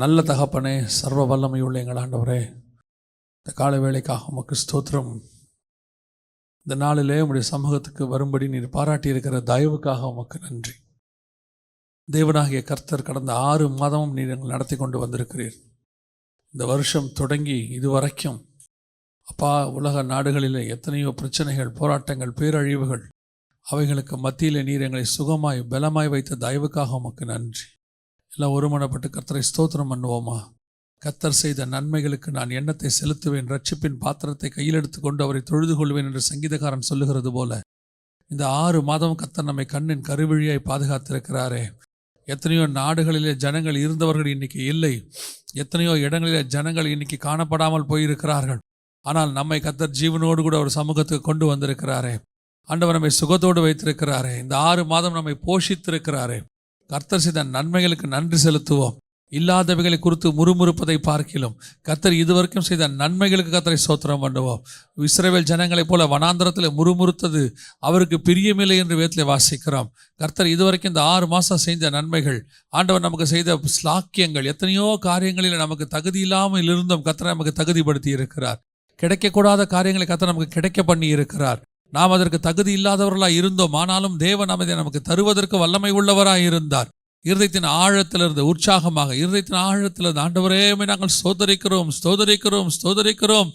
நல்ல தகப்பனே, சர்வ வல்லமையுள்ள எங்கள் ஆண்டவரே, இந்த காலை வேளைக்காக உமக்கு ஸ்தோத்திரம். இந்த நாளிலே உம்முடைய சமூகத்துக்கு வரும்படி நீர் பாராட்டி இருக்கிற தயவுக்காக உமக்கு நன்றி. தேவனாகிய கர்த்தர் கடந்த 6 மாதமும் நீர் எங்கள் நடத்தி கொண்டு வந்திருக்கிறீர். இந்த வருஷம் தொடங்கி இதுவரைக்கும் அப்பா, உலக நாடுகளிலே எத்தனையோ பிரச்சனைகள், போராட்டங்கள், பேரழிவுகள், அவைகளுக்கு மத்தியிலே நீர் எங்களை சுகமாய் பலமாய் வைத்த தயவுக்காக உமக்கு நன்றி. எல்லாம் ஒருமனப்பட்டு கர்த்தரை ஸ்தோத்திரம் பண்ணுவோமா? கர்த்தர் செய்த நன்மைகளுக்கு நான் எண்ணத்தை செலுத்துவேன், ரட்சிப்பின் பாத்திரத்தை கையில் எடுத்துக்கொண்டு அவரை தொழுது கொள்வேன் என்று சங்கீதக்காரன் சொல்லுகிறது போல, இந்த 6 மாதம் கர்த்தர் நம்மை கண்ணின் கருவழியாய் பாதுகாத்திருக்கிறாரே. எத்தனையோ நாடுகளிலே ஜனங்கள் இருந்தவர்கள் இன்னைக்கு இல்லை. எத்தனையோ இடங்களிலே ஜனங்கள் இன்னைக்கு காணப்படாமல் போயிருக்கிறார்கள். ஆனால் நம்மை கர்த்தர் ஜீவனோடு கூட ஒரு சமூகத்துக்கு கொண்டு வந்திருக்கிறாரே. ஆண்டவர் நம்மை சுகத்தோடு வைத்திருக்கிறாரே. இந்த 6 மாதம் நம்மை போஷித்திருக்கிறாரே. கர்த்தர் செய்த நன்மைகளுக்கு நன்றி செலுத்துவோம். இல்லாதவைகளை குறித்து முறுமுறுப்பதை பார்க்கிலும் கர்த்தர் இதுவரைக்கும் செய்த நன்மைகளுக்கு கர்த்தரை ஸ்தோத்திரம் பண்ணுவோம். இஸ்ரவேல் ஜனங்களைப் போல வனாந்தரத்தில் முறுமுறுத்தது அவருக்கு பிரியமில்லை என்று வேதத்திலே வாசிக்கிறோம். கர்த்தர் இதுவரைக்கும் இந்த 6 மாதம் செய்த நன்மைகள், ஆண்டவர் நமக்கு செய்த ஸ்லாக்கியங்கள், எத்தனையோ காரியங்களில் நமக்கு தகுதி இல்லாமல் இருந்தும் கர்த்தர் நமக்கு தகுதிப்படுத்தி இருக்கிறார். கிடைக்கக்கூடாத காரியங்களை கர்த்தர் நமக்கு கிடைக்க பண்ணி இருக்கிறார். நாம் அதற்கு தகுதி இல்லாதவர்களாக இருந்தோம். ஆனாலும் தேவன் நமக்கு தருவதற்கு வல்லமை உள்ளவராக இருந்தார். இருதயத்தின் ஆழத்திலிருந்து உற்சாகமாக, இருதயத்தின் ஆழத்திலிருந்து ஆண்டவரே உம்மை நாங்கள் ஸ்தோத்தரிக்கிறோம், ஸ்தோத்தரிக்கிறோம், ஸ்தோத்தரிக்கிறோம்.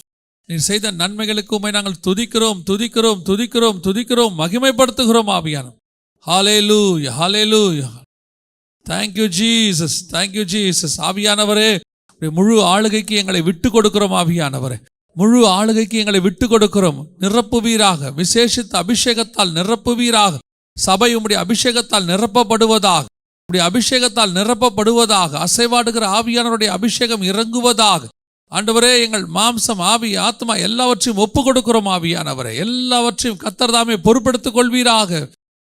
நீர் செய்த நன்மைகளுக்கு உம்மை நாங்கள் துதிக்கிறோம், துதிக்கிறோம், துதிக்கிறோம், துதிக்கிறோம், மகிமைப்படுத்துகிறோம். ஆவியானவர், ஹல்லேலூயா, ஹல்லேலூயா. Thank you Jesus, thank you Jesus. ஆவியானவரே, முழு ஆளுகைக்கு எங்களை விட்டு கொடுக்கிறோம். ஆவியானவரே, முழு ஆளுகைக்கு எங்களை விட்டு கொடுக்கிறோம். நிரப்புவீராக, விசேஷித்த அபிஷேகத்தால் நிரப்புவீராக. சபை உம்முடைய அபிஷேகத்தால் நிரப்பப்படுவதாக, உம்முடைய அபிஷேகத்தால் நிரப்பப்படுவதாக. அசைவாடுகிற ஆவியானவருடைய அபிஷேகம் இறங்குவதாக. ஆண்டவரே, எங்கள் மாம்சம், ஆவி, ஆத்மா எல்லாவற்றையும் ஒப்பு கொடுக்கிறோம். ஆவியானவரே, எல்லாவற்றையும் கர்த்தர் தாமே பொறுப்பெடுத்துக் கொள்வீராக,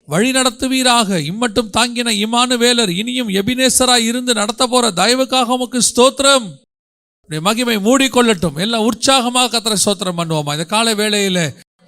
வழி நடத்துவீராக. இம்மட்டும் தாங்கின இமானுவேலர் இனியும் எபினேசராய் இருந்து நடத்த போற தயவுக்காக உமக்கு ஸ்தோத்திரம். மகிமை மூடிக்கொள்ளட்டும். எல்லாம் உற்சாகமாக கர்த்தரை ஸ்தோத்திரம் பண்ணுவோமா? இந்த காலை வேளையில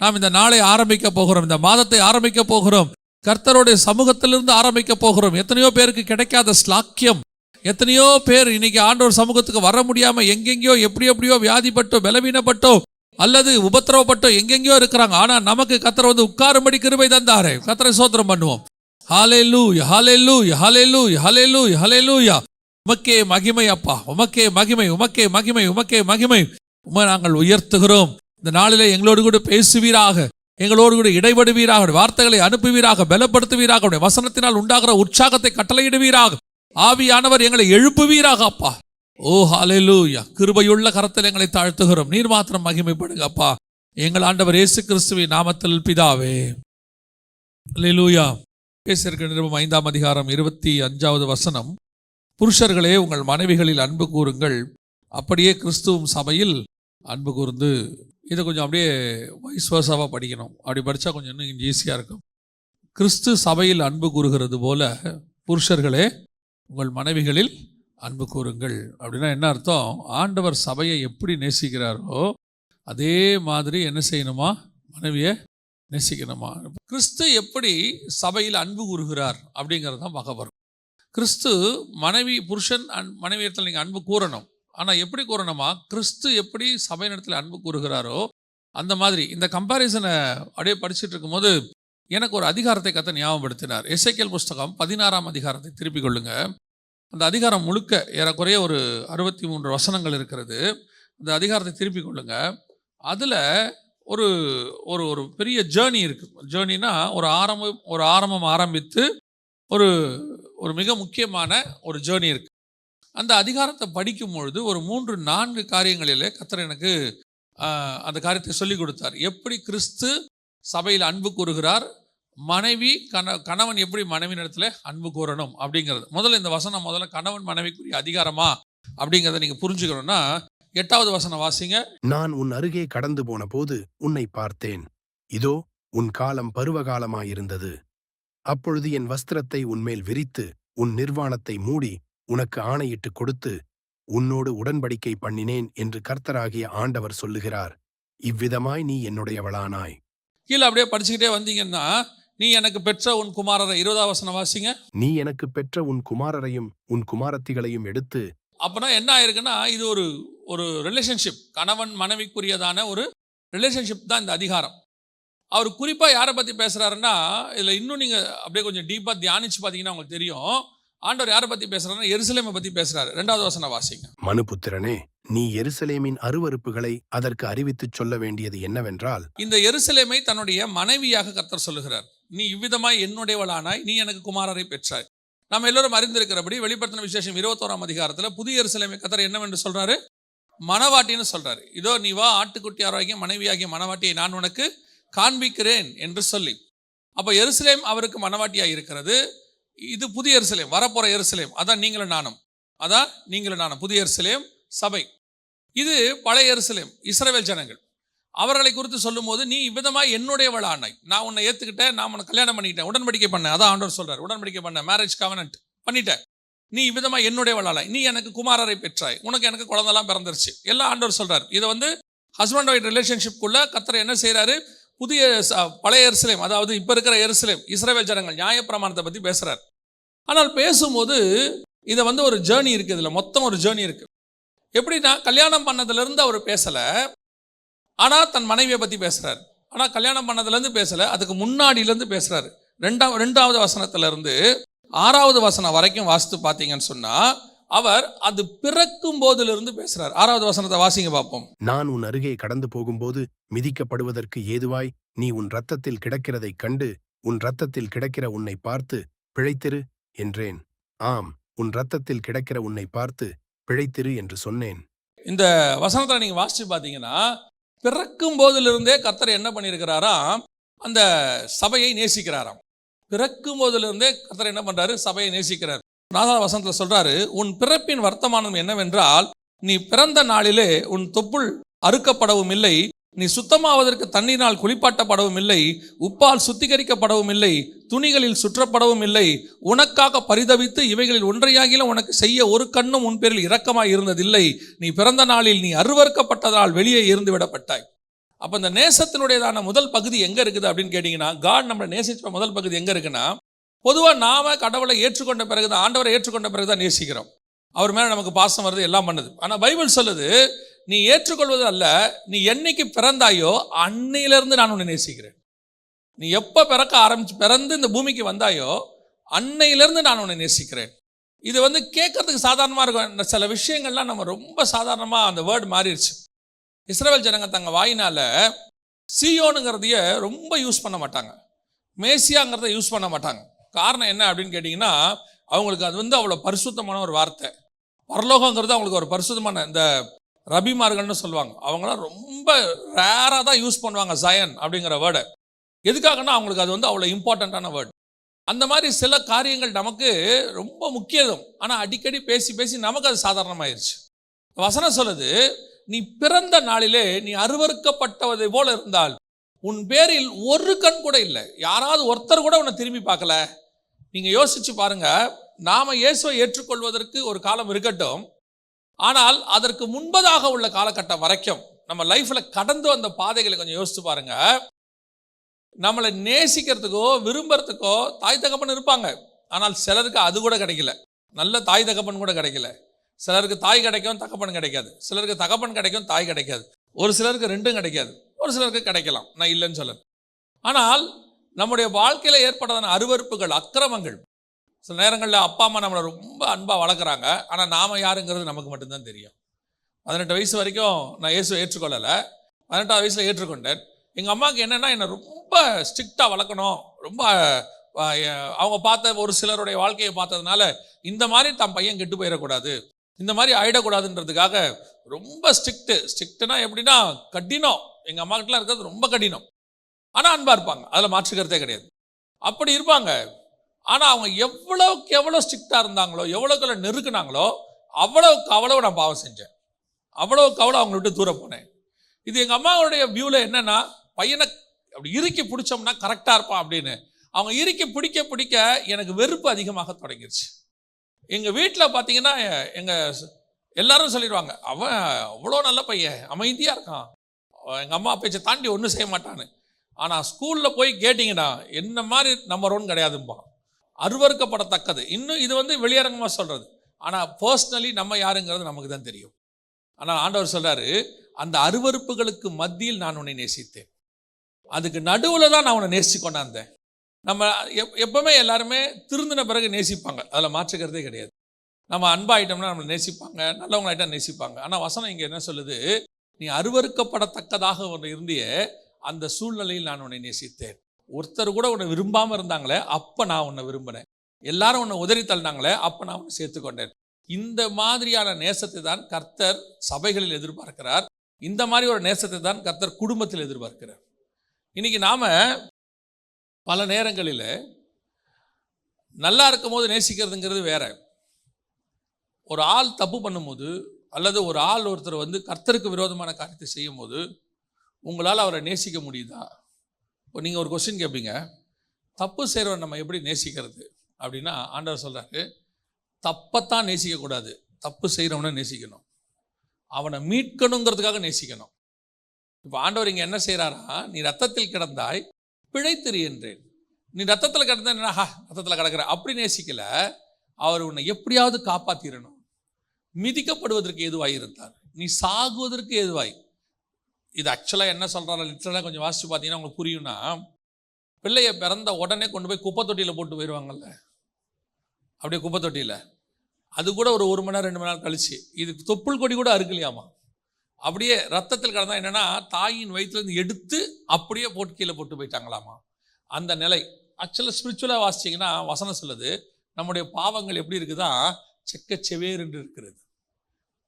நாம் இந்த நாளை ஆரம்பிக்க போகிறோம், இந்த மாதத்தை ஆரம்பிக்க போகிறோம், கர்த்தருடைய சமூகத்திலிருந்து ஆரம்பிக்க போகிறோம். எத்தனையோ பேருக்கு கிடைக்காத ஸ்லாக்கியம், எத்தனையோ பேர் இன்னைக்கு ஆண்டவர் சமூகத்துக்கு வர முடியாம எங்கெங்கயோ எப்படியோ வியாதிப்பட்டோ, பலவீனப்பட்டோ, அல்லது உபத்திரவப்பட்டோ எங்கெங்கயோ இருக்கிறாங்க. ஆனா நமக்கு கர்த்தர் உட்காரும்படி கிருபை தந்தாரே. கர்த்தரை ஸ்தோத்திரம் பண்ணுவோம். ஹல்லேலூயா, ஹல்லேலூயா, ஹல்லேலூயா, ஹல்லேலூயா, ஹல்லேலூயா. உமக்கே மகிமை அப்பா, உமக்கே மகிமை, உமக்கே மகிமை, உமக்கே மகிமை. உம்மை நாங்கள் உயர்த்துகிறோம். இந்த நாளிலே எங்களோடு கூட பேசுவீராக, எங்களோடு கூட இடைபடுவீராக, வார்த்தைகளை அனுப்புவீராக, பலப்படுத்துவீராக, வசனத்தினால் உண்டாகிற உற்சாகத்தை கட்டளையிடுவீராக. ஆவியானவர் எங்களை எழுப்புவீராக அப்பா. ஓ ஹல்லேலூயா. கிருபையுள்ள கரத்தில் எங்களை தாழ்த்துகிறோம். நீர் மாத்திரம் மகிமைப்படுங்க அப்பா. எங்கள் ஆண்டவர் இயேசு கிறிஸ்துவின் நாமத்தில் பிதாவே, ஹல்லேலூயா. பேசியிருக்கிற நிருபம் 5ஆம் அதிகாரம் 25வது வசனம். புருஷர்களே, உங்கள் மனைவிகளில் அன்பு கூறுங்கள், அப்படியே கிறிஸ்துவும் சபையில் அன்பு கூர்ந்து. இதை கொஞ்சம் அப்படியே வைஸ் வர்சாவாக படிக்கணும். அப்படி படித்தா கொஞ்சம் இன்னும் ஈஸியாக இருக்கும். கிறிஸ்து சபையில் அன்பு கூறுகிறது போல புருஷர்களே உங்கள் மனைவிகளில் அன்பு கூறுங்கள். அப்படின்னா என்ன அர்த்தம்? ஆண்டவர் சபையை எப்படி நேசிக்கிறாரோ அதே மாதிரி என்ன செய்யணுமா? மனைவியை நேசிக்கணுமா? கிறிஸ்து எப்படி சபையில் அன்பு கூறுகிறார் அப்படிங்கிறது தான் பார்க்க வரும். கிறிஸ்து மனைவி, புருஷன் மனைவி இடத்துல நீங்கள் அன்பு கூறணும். ஆனால் எப்படி கூறணுமா? கிறிஸ்து எப்படி சபை இடத்துல அன்பு கூறுகிறாரோ அந்த மாதிரி. இந்த கம்பாரிசனை அப்படியே படிச்சுட்டு இருக்கும்போது எனக்கு ஒரு அதிகாரத்தை கர்த்தர் ஞாபகப்படுத்தினார். எசேக்கியேல் புஸ்தகம் 16ஆம் அதிகாரத்தை திருப்பிக் கொள்ளுங்க. அந்த அதிகாரம் முழுக்க ஏறக்குறைய ஒரு 63 வசனங்கள் இருக்கிறது. அந்த அதிகாரத்தை திருப்பிக் கொள்ளுங்க. அதில் ஒரு ஒரு ஒரு பெரிய ஜேர்னி இருக்குது. ஜேர்னினா ஒரு ஆரம்பம் ஆரம்பித்து ஒரு ஒரு மிக முக்கியமான ஒரு ஜேர்னி இருக்குது. அந்த அதிகாரத்தை படிக்கும் பொழுது ஒரு 3-4 காரியங்களிலே கர்த்தர் எனக்கு அந்த காரியத்தை சொல்லிக் கொடுத்தார். எப்படி கிறிஸ்து சபையில் அன்பு கூறுகிறார், மனைவி கணவன் எப்படி மனைவி இடத்துல அன்பு கூறணும் அப்படிங்கிறது. முதல்ல இந்த வசனம் கணவன் மனைவிக்குரிய அதிகாரமா அப்படிங்கிறத நீங்கள் புரிஞ்சுக்கணும்னா 8வது வசனம் வாசிங்க. நான் உன் அருகே கடந்து போன போது உன்னை பார்த்தேன், இதோ உன் காலம் பருவகாலமாயிருந்தது. அப்பொழுது என் வஸ்திரத்தை உன்மேல் விரித்து உன் நிர்வாணத்தை மூடி உனக்கு ஆணையிட்டு கொடுத்து உன்னோடு உடன்படிக்கை பண்ணினேன் என்று கர்த்தராகிய ஆண்டவர் சொல்லுகிறார். இவ்விதமாய் நீ என்னுடையவளானாய். கீழே அப்படியே படிச்சுக்கிட்டே வந்தீங்கன்னா, நீ எனக்கு பெற்ற உன் குமாரரை, 20வது வசனம் வாசிங்க. நீ எனக்கு பெற்ற உன் குமாரரையும் உன் குமாரத்திகளையும் எடுத்து அப்போனா என்ன ஆயிருக்குன்னா இது ஒரு ஒரு ரிலேஷன்ஷிப், கணவன் மனைவிக்குரியதான ஒரு ரிலேஷன்ஷிப் தான் இந்த அதிகாரம். அவர் குறிப்பாக யாரை பற்றி பேசுகிறாருன்னா, இதில் இன்னும் நீங்கள் அப்படியே கொஞ்சம் டீப்பாக தியானிச்சு பார்த்தீங்கன்னா உங்களுக்கு தெரியும். ஆண்டவர் யாரை பற்றி பேசுகிறாருன்னா எருசலேமை பற்றி பேசுகிறாரு. 2வது வசனம் வாசிங்க. மனுபுத்திரனே, நீ எருசலேமின் அருவருப்புகளை அதற்கு அறிவித்துச் சொல்ல வேண்டியது என்னவென்றால், இந்த எருசலேமை தன்னுடைய மனைவியாக கர்த்தர் சொல்லுகிறார். நீ இவ்விதமாய் என்னுடையவளானாய், நீ எனக்கு குமாரரை பெற்றாய். நாம் எல்லோரும் அறிந்திருக்கிறபடி வெளிப்படுத்தின விசேஷம் 21ஆம் அதிகாரத்தில் புதிய எருசலேமை கர்த்தர் என்னவென்று சொல்றாரு? மணவாட்டின்னு சொல்றாரு. இதோ நீ வா, ஆட்டுக்குட்டியாராகிய மனைவியாகிய மணவாட்டியை நான் உனக்கு காண்பிக்கிறேன் என்று சொல்லி. அப்போ எருசலேம் அவருக்கு மணவாட்டியாக இருக்கிறது. இது புதிய எருசலேம், வரப்போற எருசலேம். அதான் நீங்களும் நானும் புதிய எருசலேம் சபை. இது பழைய எருசலேம், இஸ்ரவேல் ஜனங்கள். அவர்களை குறித்து சொல்லும் போது, நீ இவ்விதமாய் என்னுடையவளானாய், நான் உன்னை ஏத்துக்கிட்டேன், நான் உன்னை கல்யாணம் பண்ணிக்கிட்டேன், உடன்படிக்கை பண்ணேன். அதான் ஆண்டவர் சொல்றாரு, உடன்படிக்கை பண்ண, மேரேஜ் கவனன்ட் பண்ணிட்டேன். நீ இவ்விதமாய் என்னுடையவளானாய், நீ எனக்கு குமாரரை பெற்றாய், உனக்கு எனக்கு குழந்தைலாம் பிறந்துருச்சு. எல்லாம் ஆண்டவர் சொல்றாரு. இதை வந்து ஹஸ்பண்ட் ஒய்ஃப் ரிலேஷன்ஷிப்குள்ள கர்த்தர் என்ன செய்யறாரு? புதிய பழைய எருசலேம், அதாவது இப்ப இருக்கிற எருசலேம், இஸ்ரவேல் ஜனங்கள் நியாயப்பிரமாணத்தை பத்தி பேசுறாரு. ஆனால் பேசும்போது இதை வந்து ஒரு ஜேர்னி இருக்கு, இதுல மொத்தம் ஒரு ஜேர்னி இருக்கு. எப்படின்னா, கல்யாணம் பண்ணதுல இருந்து அவர் பேசல, ஆனா தன் மனைவியை பத்தி பேசுறாரு. ஆனா கல்யாணம் பண்ணதுல இருந்து பேசல, அதுக்கு முன்னாடியில இருந்து பேசுறாரு. 2வது வசனத்துல இருந்து 6வது வசனம் வரைக்கும் வாசித்து பார்த்தீங்கன்னு சொன்னா, அவர் அது பிறக்கும் போதிலிருந்து பேசுறார். 6வது வசனத்தை வாசிங்க பார்ப்போம். நான் உன் அருகே கடந்து போகும்போது மிதிக்கப்படுவதற்கு ஏதுவாய் நீ உன் இரத்தத்தில் கிடக்கிறதைக் கண்டு, உன் இரத்தத்தில் கிடக்கிற உன்னை பார்த்து பிழைத்திரு என்றேன். ஆம், உன் இரத்தத்தில் கிடக்கிற உன்னை பார்த்து பிழைத்திரு என்று சொன்னேன். இந்த வசனத்தை நீங்க வாசிச்சு பார்த்தீங்கன்னா, பிறக்கும் போதிலிருந்தே கர்த்தர் என்ன பண்ணியிருக்கிறாராம்? அந்த சபையை நேசிக்கிறாராம். பிறக்கும் போதிலிருந்தே கர்த்தர் என்ன பண்றாரு? சபையை நேசிக்கிறார். 4வது வசனத்தில் சொல்றாரு, உன் பிறப்பின் வர்த்தமானம் என்னவென்றால், நீ பிறந்த நாளிலே உன் தொப்புள் அறுக்கப்படவும் இல்லை, நீ சுத்தமாவதற்கு தண்ணீரினால் குளிப்பாட்டப்படவும் இல்லை, உப்பால் சுத்திகரிக்கப்படவும் இல்லை, துணிகளில் சுற்றப்படவும் இல்லை, உனக்காக பரிதவித்து இவைகளில் ஒன்றையாகிலும் உனக்கு செய்ய ஒரு கண்ணும் உன் பேரில் இரக்கமாய் இருந்ததில்லை, நீ பிறந்த நாளில் நீ அருவருக்கப்பட்டதால் வெளியே இருந்து விடப்பட்டாய். அப்போ இந்த நேசத்தினுடையதான முதல் பகுதி எங்கே இருக்குது அப்படின்னு கேட்டிங்கன்னா, காட் நம்மளை நேசிச்ச முதல் பகுதி எங்கே இருக்குன்னா, பொதுவாக நாம கடவுளை ஏற்றுக்கொண்ட பிறகு தான், ஆண்டவரை ஏற்றுக்கொண்ட பிறகு தான் நேசிக்கிறோம். அவர் மேலே நமக்கு பாசம் வருது, எல்லாம் பண்ணுது. ஆனால் பைபிள் சொல்லுது, நீ ஏற்றுக்கொள்வது அல்ல, நீ என்னைக்கு பிறந்தாயோ அன்னையிலிருந்து நான் உன்னை நேசிக்கிறேன். நீ எப்போ பிறந்து இந்த பூமிக்கு வந்தாயோ அன்னையிலிருந்து நான் உன்னை நேசிக்கிறேன். இது வந்து கேட்கறதுக்கு சாதாரணமாக இருக்கும். சில விஷயங்கள்லாம் நம்ம ரொம்ப சாதாரணமாக அந்த வேர்டு மாறிடுச்சு. இஸ்ரவேல் ஜனங்க தங்க வாயினால சியோனுங்கிறதைய ரொம்ப யூஸ் பண்ண மாட்டாங்க, மேசியாங்கிறத யூஸ் பண்ண மாட்டாங்க. காரணம் என்ன அப்படின்னு கேட்டிங்கன்னா, அவங்களுக்கு அது வந்து அவ்வளோ பரிசுத்தமான ஒரு வார்த்தை. பரலோகங்கிறது அவங்களுக்கு ஒரு பரிசுத்தமான, இந்த ரபிமார்கள்னு சொல்லுவாங்க, அவங்களாம் ரொம்ப ரேராக தான் யூஸ் பண்ணுவாங்க ஜயன் அப்படிங்கிற வேர்டை. எதுக்காகனா அவங்களுக்கு அது வந்து அவ்வளோ இம்பார்ட்டண்ட்டான வேர்டு. அந்த மாதிரி சில காரியங்கள் நமக்கு ரொம்ப முக்கியம், ஆனால் அடிக்கடி பேசி பேசி நமக்கு அது சாதாரணமாயிருச்சு. வசனம் சொல்லுது, நீ பிறந்த நாளிலே நீ அருவருக்கப்பட்டதை போல இருந்தால் உன் பேரில் ஒரு கண் கூட இல்லை, யாராவது ஒருத்தர் கூட உன்னை திரும்பி பார்க்கல. நீங்க யோசிச்சு பாருங்க, நாம இயேசுவை ஏற்றுக்கொள்வதற்கு ஒரு காலம் இருக்கட்டும், ஆனால் அதற்கு முன்பதாக உள்ள காலகட்டம் வரைக்கும் நம்ம லைஃப்ல கடந்து வந்த பாதைகளை கொஞ்சம் யோசிச்சு பாருங்க. நம்மளை நேசிக்கிறதுக்கோ விரும்புறதுக்கோ தாய் தகப்பன் இருப்பாங்க, ஆனால் சிலருக்கு அது கூட கிடைக்கல, நல்ல தாய் தகப்பன் கூட கிடைக்கல. சிலருக்கு தாய் கிடைக்கும், தகப்பன் கிடைக்காது. சிலருக்கு தகப்பன் கிடைக்கும், தாய் கிடைக்காது. ஒரு சிலருக்கு ரெண்டும் கிடைக்காது, ஒரு சிலருக்கு கிடைக்கலாம், நான் இல்லைன்னு சொல்ல. ஆனால் நம்முடைய வாழ்க்கையில் ஏற்பட்டதான அருவருப்புகள், அக்கிரமங்கள், சில நேரங்களில் அப்பா அம்மா நம்மளை ரொம்ப அன்பாக வளர்க்குறாங்க, ஆனால் நாம் யாருங்கிறது நமக்கு மட்டும்தான் தெரியும். 18 வயசு வரைக்கும் நான் இயேசுவை ஏற்றுக்கொள்ளலை, 18வது வயசில் ஏற்றுக்கொண்டேன். எங்கள் அம்மாவுக்கு என்னென்னா, என்னை ரொம்ப ஸ்ட்ரிக்டாக வளர்க்கணும், ரொம்ப அவங்க பார்த்த ஒரு சிலருடைய வாழ்க்கையை பார்த்ததுனால இந்த மாதிரி தன் பையன் கெட்டு போயிடக்கூடாது, இந்த மாதிரி ஆயிடக்கூடாதுன்றதுக்காக ரொம்ப ஸ்ட்ரிக்ட்னா எப்படின்னா கடினம். எங்கள் அம்மாக்கிட்டலாம் இருக்கிறது ரொம்ப கடினம், ஆனால் அன்பாக இருப்பாங்க, அதில் மாற்றுக்கிறதே கிடையாது. அப்படி இருப்பாங்க. ஆனால் அவங்க எவ்வளோக்கு எவ்வளோ ஸ்ட்ரிக்டாக இருந்தாங்களோ, எவ்வளோக்கு நெருக்குனாங்களோ அவ்வளோக்கு அவ்வளோ நான் பாவம் செஞ்சேன், அவ்வளோக்கு அவ்வளோ அவங்கள விட்டு தூரம் போனேன். இது எங்கள் அம்மாவுடைய வியூவில் என்னென்னா, பையனை அப்படி இறுக்கி பிடிச்சோம்னா கரெக்டாக இருப்பான் அப்படின்னு. அவங்க இறுக்கி பிடிக்க பிடிக்க எனக்கு வெறுப்பு அதிகமாக தொடங்கிருச்சு. எங்கள் வீட்டில் பார்த்தீங்கன்னா எங்கள் எல்லாரும் சொல்லிடுவாங்க, அவன் அவ்வளோ நல்ல பையன், அமைதியாக இருக்கான், எங்கள் அம்மா பேச்சை தாண்டி ஒன்றும் செய்ய மாட்டான்னு. ஆனால் ஸ்கூலில் போய் கேட்டிங்கன்னா என்ன மாதிரி நம்பர் 1 கிடையாதும்பான், அருவருக்கப்படத்தக்கது. இன்னும் இது வந்து வெளியரங்கமாக சொல்கிறது. ஆனால் பர்சனலி நம்ம யாருங்கிறது நமக்கு தான் தெரியும். ஆனால் ஆண்டவர் சொல்கிறாரு, அந்த அருவருப்புகளுக்கு மத்தியில் நான் உன்னை நேசித்தேன், அதுக்கு நடுவில் தான் நான் உன்னை நேசித்து கொண்டாந்தேன். நம்ம எப்பவுமே எல்லாருமே திருந்தின பிறகு நேசிப்பாங்க, அதில் மாற்றுக்கிறதே கிடையாது. நம்ம அன்பாயிட்டோம்னா நம்மளை நேசிப்பாங்க, நல்லவங்களாயிட்டா நேசிப்பாங்க. ஆனால் வசனம் இங்கே என்ன சொல்லுது, நீ அருவருக்கப்படத்தக்கதாக ஒன்று இருந்திய அந்த சூழ்நிலையில் நான் உன்னை நேசித்தேன். ஒருத்தர் கூட உன்னை விரும்பாமல் இருந்தாங்களே, அப்போ நான் உன்னை விரும்பினேன். எல்லாரும் உன்னை உதறி தள்ளினாங்களே, அப்போ நான் உன்னை சேர்த்துக்கொண்டேன். இந்த மாதிரியான நேசத்தை தான் கர்த்தர் சபைகளில் எதிர்பார்க்கிறார். இந்த மாதிரி ஒரு நேசத்தை தான் கர்த்தர் குடும்பத்தில் எதிர்பார்க்கிறார். இன்னைக்கு நாம பல நேரங்களில் நல்லா இருக்கும் போது நேசிக்கிறதுங்கிறது வேற. ஒரு ஆள் தப்பு பண்ணும்போது, அல்லது ஒரு ஆள் ஒருத்தர் கர்த்தருக்கு விரோதமான காரியத்தை செய்யும் போது உங்களால் அவரை நேசிக்க முடியுதா? இப்போ நீங்கள் ஒரு கொஸ்டின் கேட்பீங்க, தப்பு செய்கிறவன் நம்ம எப்படி நேசிக்கிறது அப்படின்னா, ஆண்டவர் சொல்கிறாரு, தப்பத்தான் நேசிக்கக்கூடாது, தப்பு செய்கிறவனை நேசிக்கணும், அவனை மீட்கணுங்கிறதுக்காக நேசிக்கணும். இப்போ ஆண்டவர் இங்கே என்ன செய்கிறாரா, நீ ரத்தத்தில் கிடந்தாய் பிழைத்திரு என்றேன். நீ ரத்தத்தில் கிடந்தா என்ன, ரத்தத்தில் கிடக்கிற அப்படி நேசிக்கல, அவர் உன்னை எப்படியாவது காப்பாற்றிடணும். மிதிக்கப்படுவதற்கு ஏதுவாய் இருந்தார், நீ சாகுவதற்கு ஏதுவாய். இது ஆக்சுவலாக என்ன சொல்கிறாரு லிட்டரலாக கொஞ்சம் வாசித்து பார்த்தீங்கன்னா உங்களுக்கு புரியும்னா, பிள்ளையை பிறந்த உடனே கொண்டு போய் குப்பை தொட்டியில் போட்டு போயிடுவாங்கல்ல, அப்படியே குப்பை தொட்டியில். அது கூட ஒரு மணி நேரம் 2 மணி நேரம் கழிச்சு, இது தொப்புள் கொடி கூட அறுக்கலையாமா, அப்படியே ரத்தத்தில் கிடந்தா என்னென்னா தாயின் வயிற்றுலேருந்து எடுத்து அப்படியே போட்டு கீழே போட்டு போயிட்டாங்களாமா. அந்த நிலை ஆக்சுவலாக ஸ்பிரிச்சுவலாக வாசிச்சிங்கன்னா வசனம் சொல்லுது, நம்முடைய பாவங்கள் எப்படி இருக்குதா, செக்க செவேர் என்று இருக்கிறது.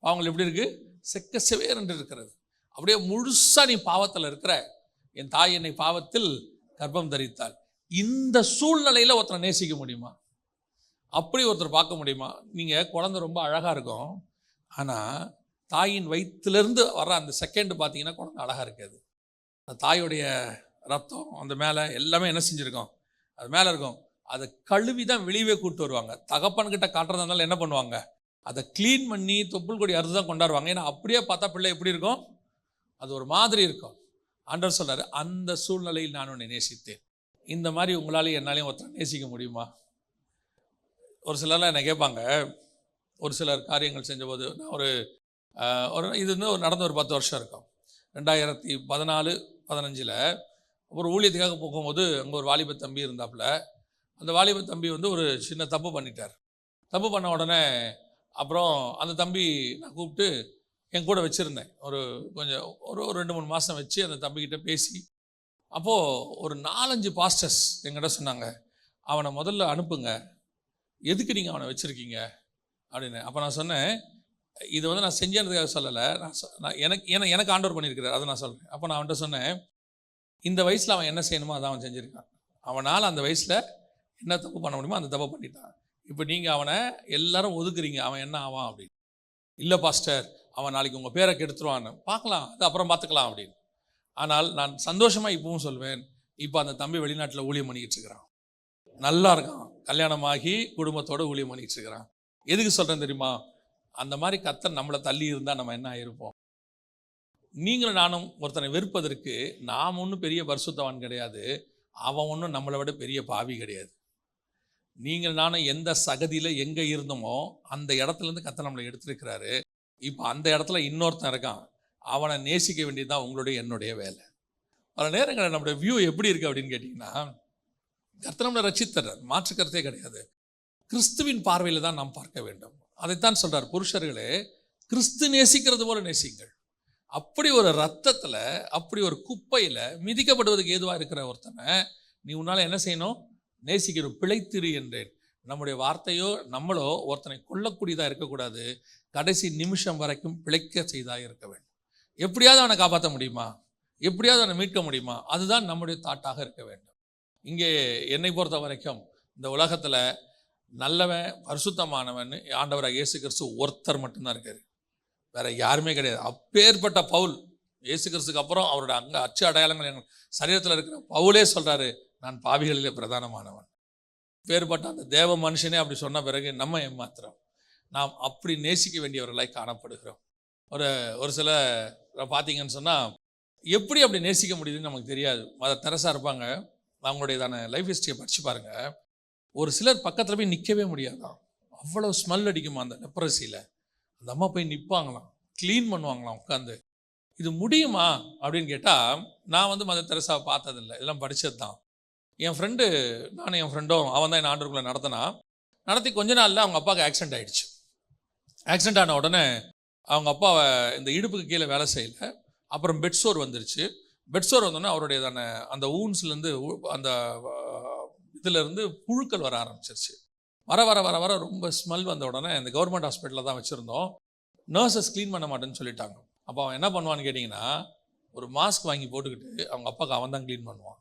பாவங்கள் எப்படி இருக்குது, செக்க செவேர் என்று இருக்கிறது. அப்படியே முழுசாக நீ பாவத்தில் இருக்கிற, என் தாய் என்னை பாவத்தில் கர்ப்பம் தரித்தாள். இந்த சூழ்நிலையில் ஒருத்தரை நேசிக்க முடியுமா? அப்படி ஒருத்தர் பார்க்க முடியுமா? நீங்கள் குழந்தை ரொம்ப அழகாக இருக்கும், ஆனால் தாயின் வயிற்றுலேருந்து வர்ற அந்த செகண்டு பார்த்தீங்கன்னா குழந்தை அழகாக இருக்காது. அந்த தாயுடைய ரத்தம் அந்த மேலே எல்லாமே என்ன செஞ்சுருக்கோம், அது மேலே இருக்கும். அதை கழுவி தான் வெளியவே கூப்பிட்டு வருவாங்க. தகப்பன்கிட்ட காட்டுறதுனால என்ன பண்ணுவாங்க, அதை க்ளீன் பண்ணி தொப்புள் கொடி அறுத்து தான் கொண்டாடுவாங்க. ஏன்னா அப்படியே பார்த்தா பிள்ளை எப்படி இருக்கும், அது ஒரு மாதிரி இருக்கும். ஆண்டவர் சொல்கிறார், அந்த சூழ்நிலையில் நான் உன்னை நேசித்தேன். இந்த மாதிரி உங்களாலேயும் என்னாலையும் ஒருத்தர் நேசிக்க முடியுமா? ஒரு சிலர்லாம் என்னை கேட்பாங்க, ஒரு சிலர் காரியங்கள் செஞ்சபோது, நான் ஒரு இது நடந்த ஒரு 10 வருஷம் இருக்கும். 2014-15 ஒரு ஊழியத்துக்காக போகும்போது அங்கே ஒரு வாலிப தம்பி இருந்தாப்புல. அந்த வாலிப தம்பி ஒரு சின்ன தப்பு பண்ணிட்டார். தப்பு பண்ண உடனே அப்புறம் அந்த தம்பி நான் கூப்பிட்டு என் கூட வச்சுருந்தேன். கொஞ்சம் ஒரு 2-3 மாதம் வச்சு அந்த தம்பிக்கிட்ட பேசி, அப்போது ஒரு 4-5 பாஸ்டர்ஸ் என்கிட்ட சொன்னாங்க, அவனை முதல்ல அனுப்புங்க, எதுக்கு நீங்கள் அவனை வச்சுருக்கீங்க அப்படின்னு. அப்போ நான் சொன்னேன், இது நான் செஞ்சதுக்காக சொல்லலை, நான் எனக்கு ஆண்டவர் பண்ணியிருக்கிறார், அதை நான் சொல்கிறேன். அப்போ நான் அவன்கிட்ட சொன்னேன், இந்த வயசில் அவன் என்ன செய்யணுமோ அதை அவன் செஞ்சுருக்கான். அவனால் அந்த வயசில் என்ன தப்பு பண்ண முடியுமோ அந்த தப்பு பண்ணிட்டான். இப்போ நீங்கள் அவனை எல்லாரும் ஒதுக்குறீங்க, அவன் என்ன ஆவான் அப்படின்னு. இல்லை பாஸ்டர், அவன் நாளைக்கு உங்கள் பேரை கெடுத்துருவான்னு. பார்க்கலாம், அது அப்புறம் பார்த்துக்கலாம் அப்படின்னு. ஆனால் நான் சந்தோஷமாக இப்பவும் சொல்வேன், இப்போ அந்த தம்பி வெளிநாட்டில் ஊழியம் பண்ணிக்கிட்டு இருக்கிறான், நல்லா இருக்கான், கல்யாணமாகி குடும்பத்தோடு ஊழியம் பண்ணிக்கிட்டு இருக்கிறான். எதுக்கு சொல்கிறேன் தெரியுமா? அந்த மாதிரி கர்த்தர் நம்மளை தள்ளி இருந்தால் நம்ம என்ன ஆகிருப்போம்? நீங்களும் நானும் ஒருத்தனை வெறுப்பதற்கு நாம் ஒன்றும் பெரிய பரிசுத்தவான் கிடையாது, அவன் ஒன்றும் நம்மளை விட பெரிய பாவி கிடையாது. நீங்கள் நானும் எந்த சகதியில் எங்கே இருந்தோமோ அந்த இடத்துலேருந்து கர்த்தர் நம்மளை எடுத்திருக்கிறாரு. இப்போ அந்த இடத்துல இன்னொருத்தன் இருக்கான், அவனை நேசிக்க வேண்டியதுதான் உங்களுடைய என்னுடைய வேலை. பல நேரங்களில் நம்முடைய வியூ எப்படி இருக்குது அப்படின்னு கேட்டிங்கன்னா, கர்த்தர் நம்மளை ரட்சித்தர், மாற்று கருத்தே கிடையாது. கிறிஸ்துவின் பார்வையில் தான் நாம் பார்க்க வேண்டும். அதைத்தான் சொல்கிறார், புருஷர்களே கிறிஸ்து நேசிக்கிறது போல நேசிங்கள். அப்படி ஒரு ரத்தத்தில், அப்படி ஒரு குப்பையில் மிதிக்கப்படுவதுக்கு ஏதுவாக இருக்கிற ஒருத்தனை நீ உன்னால் என்ன செய்யணும், நேசிக்கணும். பிழைத்திரு என்றேன். நம்முடைய வார்த்தையோ நம்மளோ ஒருத்தனை கொல்லக்கூடியதாக இருக்கக்கூடாது, கடைசி நிமிஷம் வரைக்கும் பிழைக்க செய்தாக இருக்க வேண்டும். எப்படியாவது அவனை காப்பாற்ற முடியுமா, எப்படியாவது அவனை மீட்க முடியுமா, அதுதான் நம்முடைய தாட்டாக இருக்க வேண்டும். இங்கே என்னை பொறுத்த வரைக்கும் இந்த உலகத்தில் நல்லவன் பரிசுத்தமானவன் ஆண்டவராக இயேசு கிறிஸ்து ஒருத்தர் மட்டும்தான் இருக்கார், வேற யாருமே கிடையாது. அப்பேற்பட்ட பவுல், இயேசு கிறிஸ்துக்கு அப்புறம் அவரோட அச்சு அடையாளங்கள் எங்கள் சரீரத்தில் இருக்கிற பவுலே சொல்கிறாரு, நான் பாவிகளிலே பிரதானமானவன். பேர்பட்ட அந்த தேவ மனுஷனே அப்படி சொன்ன பிறகு நம்ம ஏமாத்திரம், நாம் அப்படி நேசிக்க வேண்டியவர்களாய் காணப்படுகிறோம். ஒரு சில பார்த்தீங்கன்னு சொன்னால் எப்படி அப்படி நேசிக்க முடியுதுன்னு நமக்கு தெரியாது. மதர் தெரசா இருப்பாங்க, அவங்களுடையதான லைஃப் ஹிஸ்ட்ரியை படித்து பாருங்கள். ஒரு சிலர் பக்கத்தில் போய் நிற்கவே முடியாதான், அவ்வளோ ஸ்மெல் அடிக்குமா அந்த லெப்ரசியில். அந்த அம்மா போய் நிற்பாங்களாம், க்ளீன் பண்ணுவாங்களாம் உட்காந்து. இது முடியுமா அப்படின்னு கேட்டால், நான் வந்து மதர் தெரேசாவை பார்த்ததில்லை, இதெல்லாம் படித்தது தான். என் ஃப்ரெண்டு, நானும் என் ஃப்ரெண்டும், அவன் தான் என் ஆண்டவருக்குள்ளே நடத்தி கொஞ்ச நாளில் அவங்க அப்பாவுக்கு ஆக்சிடென்ட் ஆகிடுச்சு. ஆக்சிடென்ட் ஆன உடனே அவங்க அப்பாவை இந்த இடுப்புக்கு கீழே வேலை செய்யலை. அப்புறம் பெட் சோர் வந்துருச்சு. பெட் சோர் வந்தோடனே அவருடையதான அந்த ஊன்ஸ்லேருந்து அந்த இதிலேருந்து புழுக்கள் வர ஆரம்பிச்சிருச்சு. வர வர வர வர ரொம்ப ஸ்மெல் வந்த உடனே இந்த கவர்மெண்ட் ஹாஸ்பிட்டலில் தான் வச்சுருந்தோம். நர்சஸ் க்ளீன் பண்ண மாட்டேன்னு சொல்லிட்டாங்க. அப்போ அவன் என்ன பண்ணுவான்னு கேட்டிங்கன்னா, ஒரு மாஸ்க் வாங்கி போட்டுக்கிட்டு அவங்க அப்பாவுக்கு அவன் தான் க்ளீன் பண்ணுவான்.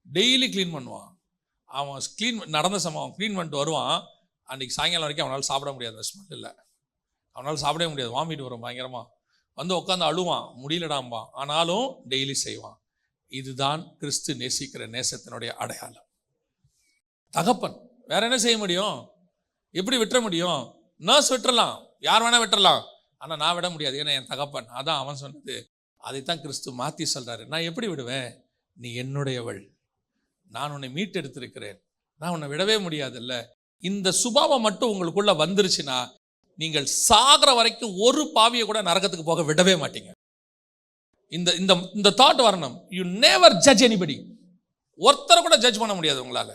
டெய்லி க்ளீன் பண்ணுவான். அவன் நடந்த அவன் க்ளீன் பண்ணிட்டு வருவான். அன்றைக்கி சாயங்காலம் வரைக்கும் அவனால் சாப்பிட முடியாது. அந்த ஸ்மெல் இல்லை, அவனால் சாப்பிடவே முடியாது. வாமிட்டு வரும் பயங்கரமாக. வந்து உட்காந்து அழுவான், முடியலடாம்பான். ஆனாலும் டெய்லி செய்வான். இதுதான் கிறிஸ்து நேசிக்கிற நேசத்தினுடைய அடையாளம். தகப்பன் வேற என்ன செய்ய முடியும்? எப்படி விட்டுற முடியும்? நர்ஸ் விட்டுறலாம், யார் வேணா விட்டுறலாம், ஆனால் நான் விட முடியாது, ஏன்னா என் தகப்பன். அதான் அவன் சொன்னது. அதைத்தான் கிறிஸ்து மாற்றி சொல்கிறாரு. நான் எப்படி விடுவேன்? நீ என்னுடையவள், நான் உன்னை மீட்டெடுத்திருக்கிறேன், நான் உன்னை விடவே முடியாதுல்ல. இந்த சுபாவம் மட்டும் உங்களுக்குள்ள வந்துருச்சுன்னா நீங்கள் சாகிற வரைக்கும் ஒரு பாவியை கூட நரகத்துக்கு போக விடவே மாட்டீங்க. இந்த இந்த இந்த தாட் வரணும். You never judge anybody. ஒருத்தரை கூட ஜட்ஜ் பண்ண முடியாது உங்களால.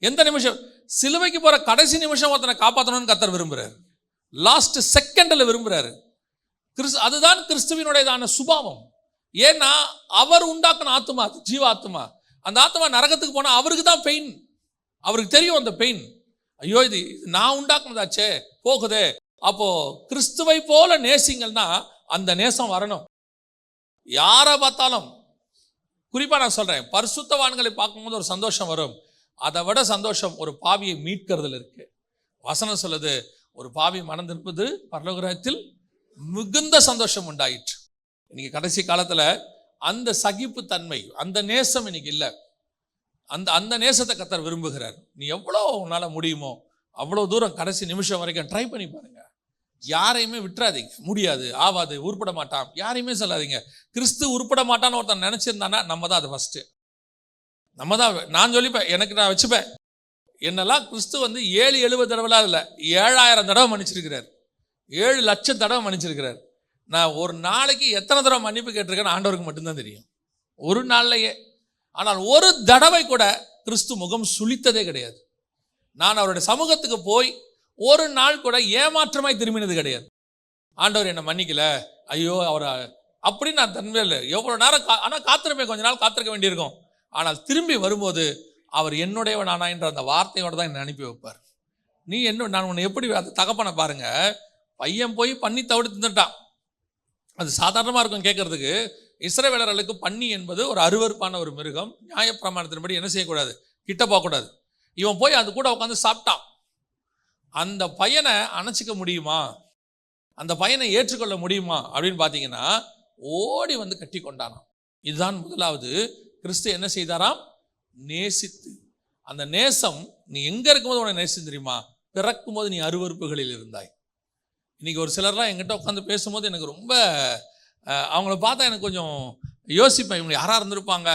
எந்த நிமிஷம் சிலுவைக்கு போற கடைசி நிமிஷம் ஒருத்தனை காப்பாற்றணும்னு கர்த்தர் விரும்புறாரு. லாஸ்ட் செகண்ட்ல விரும்புறாரு. அதுதான் கிறிஸ்துவினுடையதான சுபாவம். ஏன்னா அவர் உண்டாக்குன ஆத்மா, ஜீவ ஆத்மா. அந்த ஆத்மா நரகத்துக்கு போனா அவருக்கு தான் பெயின். அவருக்கு தெரியும் அந்த பெயின். ஐயோ, இது நான் உண்டாக்குனதாச்சே, போகுதே. அப்போ கிறிஸ்துவை போல நேசிங்கன்னா அந்த நேசம் வரணும். யாரை பார்த்தாலும், குறிப்பா நான் சொல்றேன், பரிசுத்தவான்களை பார்க்கும்போது ஒரு சந்தோஷம் வரும். அதை விட சந்தோஷம் ஒரு பாவியை மீட்கிறதுல இருக்கு. வசனம் சொல்லுது, ஒரு பாவி மனம் திரும்புது, பரலோகத்தில் மிகுந்த சந்தோஷம் உண்டாயிற்று. இன்னைக்கு கடைசி காலத்துல அந்த சகிப்பு தன்மை, அந்த நேசம் இன்னைக்கு இல்லை. அந்த நேசத்தை கர்த்தர் விரும்புகிறார். நீ எவ்வளோ உன்னால முடியுமோ அவ்வளோ தூரம் கடைசி நிமிஷம் வரைக்கும் ட்ரை பண்ணி பாருங்க. யாரையுமே விட்டுறாதீங்க. முடியாது, ஆவாது, உருப்பட மாட்டான், யாரையுமே சொல்லாதீங்க. கிறிஸ்து உருப்பட மாட்டான்னு ஒருத்தன் நினைச்சிருந்தானா நம்ம தான் அது ஃபர்ஸ்ட். நம்ம தான். நான் சொல்லிப்பேன், நான் வச்சுப்பேன், என்னெல்லாம் கிறிஸ்து வந்து 7-70 தடவைலாம் இல்லை, 7000 தடவை மன்னிச்சிருக்கிறார், 7 லட்சம் தடவை மன்னிச்சிருக்கிறார். நான் ஒரு நாளைக்கு எத்தனை தடவை மன்னிப்பு கேட்டிருக்கேன்னு ஆண்டவருக்கு மட்டும்தான் தெரியும், ஒரு நாள்லையே. ஆனால் ஒரு தடவை கூட கிறிஸ்து முகம் சுளித்ததே கிடையாது. நான் அவருடைய சமூகத்துக்கு போய் ஒரு நாள் கூட ஏமாற்றமாய் திரும்பினது கிடையாது. ஆண்டவர் என்னை மன்னிக்கல, ஐயோ அவரை அப்படின்னு நான் தன்மையில் எவ்வளோ நேரம் ஆனால் காத்திருப்பேன், கொஞ்ச நாள் காத்திருக்க வேண்டியிருக்கும். ஆனால் திரும்பி வரும்போது அவர் என்னுடையவன் ஆனா என்ற அந்த வார்த்தையோடு தான் என்னை அனுப்பி வைப்பார். நீ என்ன, நான் உன்னை எப்படி, அந்த தகப்பனை பாருங்க, பையன் போய் பண்ணி தவிடு தின்னுட்டான். அது சாதாரணமாக இருக்கும் கேட்கறதுக்கு. இஸ்ரவேலர்களுக்கு பன்னி என்பது ஒரு அருவருப்பான ஒரு மிருகம். நியாயப்பிரமாணத்தின்படி என்ன செய்யக்கூடாது? கிட்ட போகக்கூடாது. இவன் போய் அது கூட உட்காந்து சாப்பிட்டான். அந்த பையனை அணைச்சிக்க முடியுமா? அந்த பையனை ஏற்றுக்கொள்ள முடியுமா அப்படின்னு பார்த்தீங்கன்னா, ஓடி வந்து கட்டி கொண்டானாம். இதுதான் முதலாவது. கிறிஸ்து என்ன செய்தாராம்? நேசித்து. அந்த நேசம், நீ எங்க இருக்கும்போது உன்னை நேசித்து தெரியுமா? பிறக்கும் போது நீ அருவருப்புகளில் இருந்தாய். இன்னைக்கு ஒரு சிலர்லாம் என்கிட்ட உட்காந்து பேசும்போது எனக்கு ரொம்ப, அவங்கள பார்த்தா எனக்கு கொஞ்சம் யோசிப்பேன், இவங்க யாராக இருந்திருப்பாங்க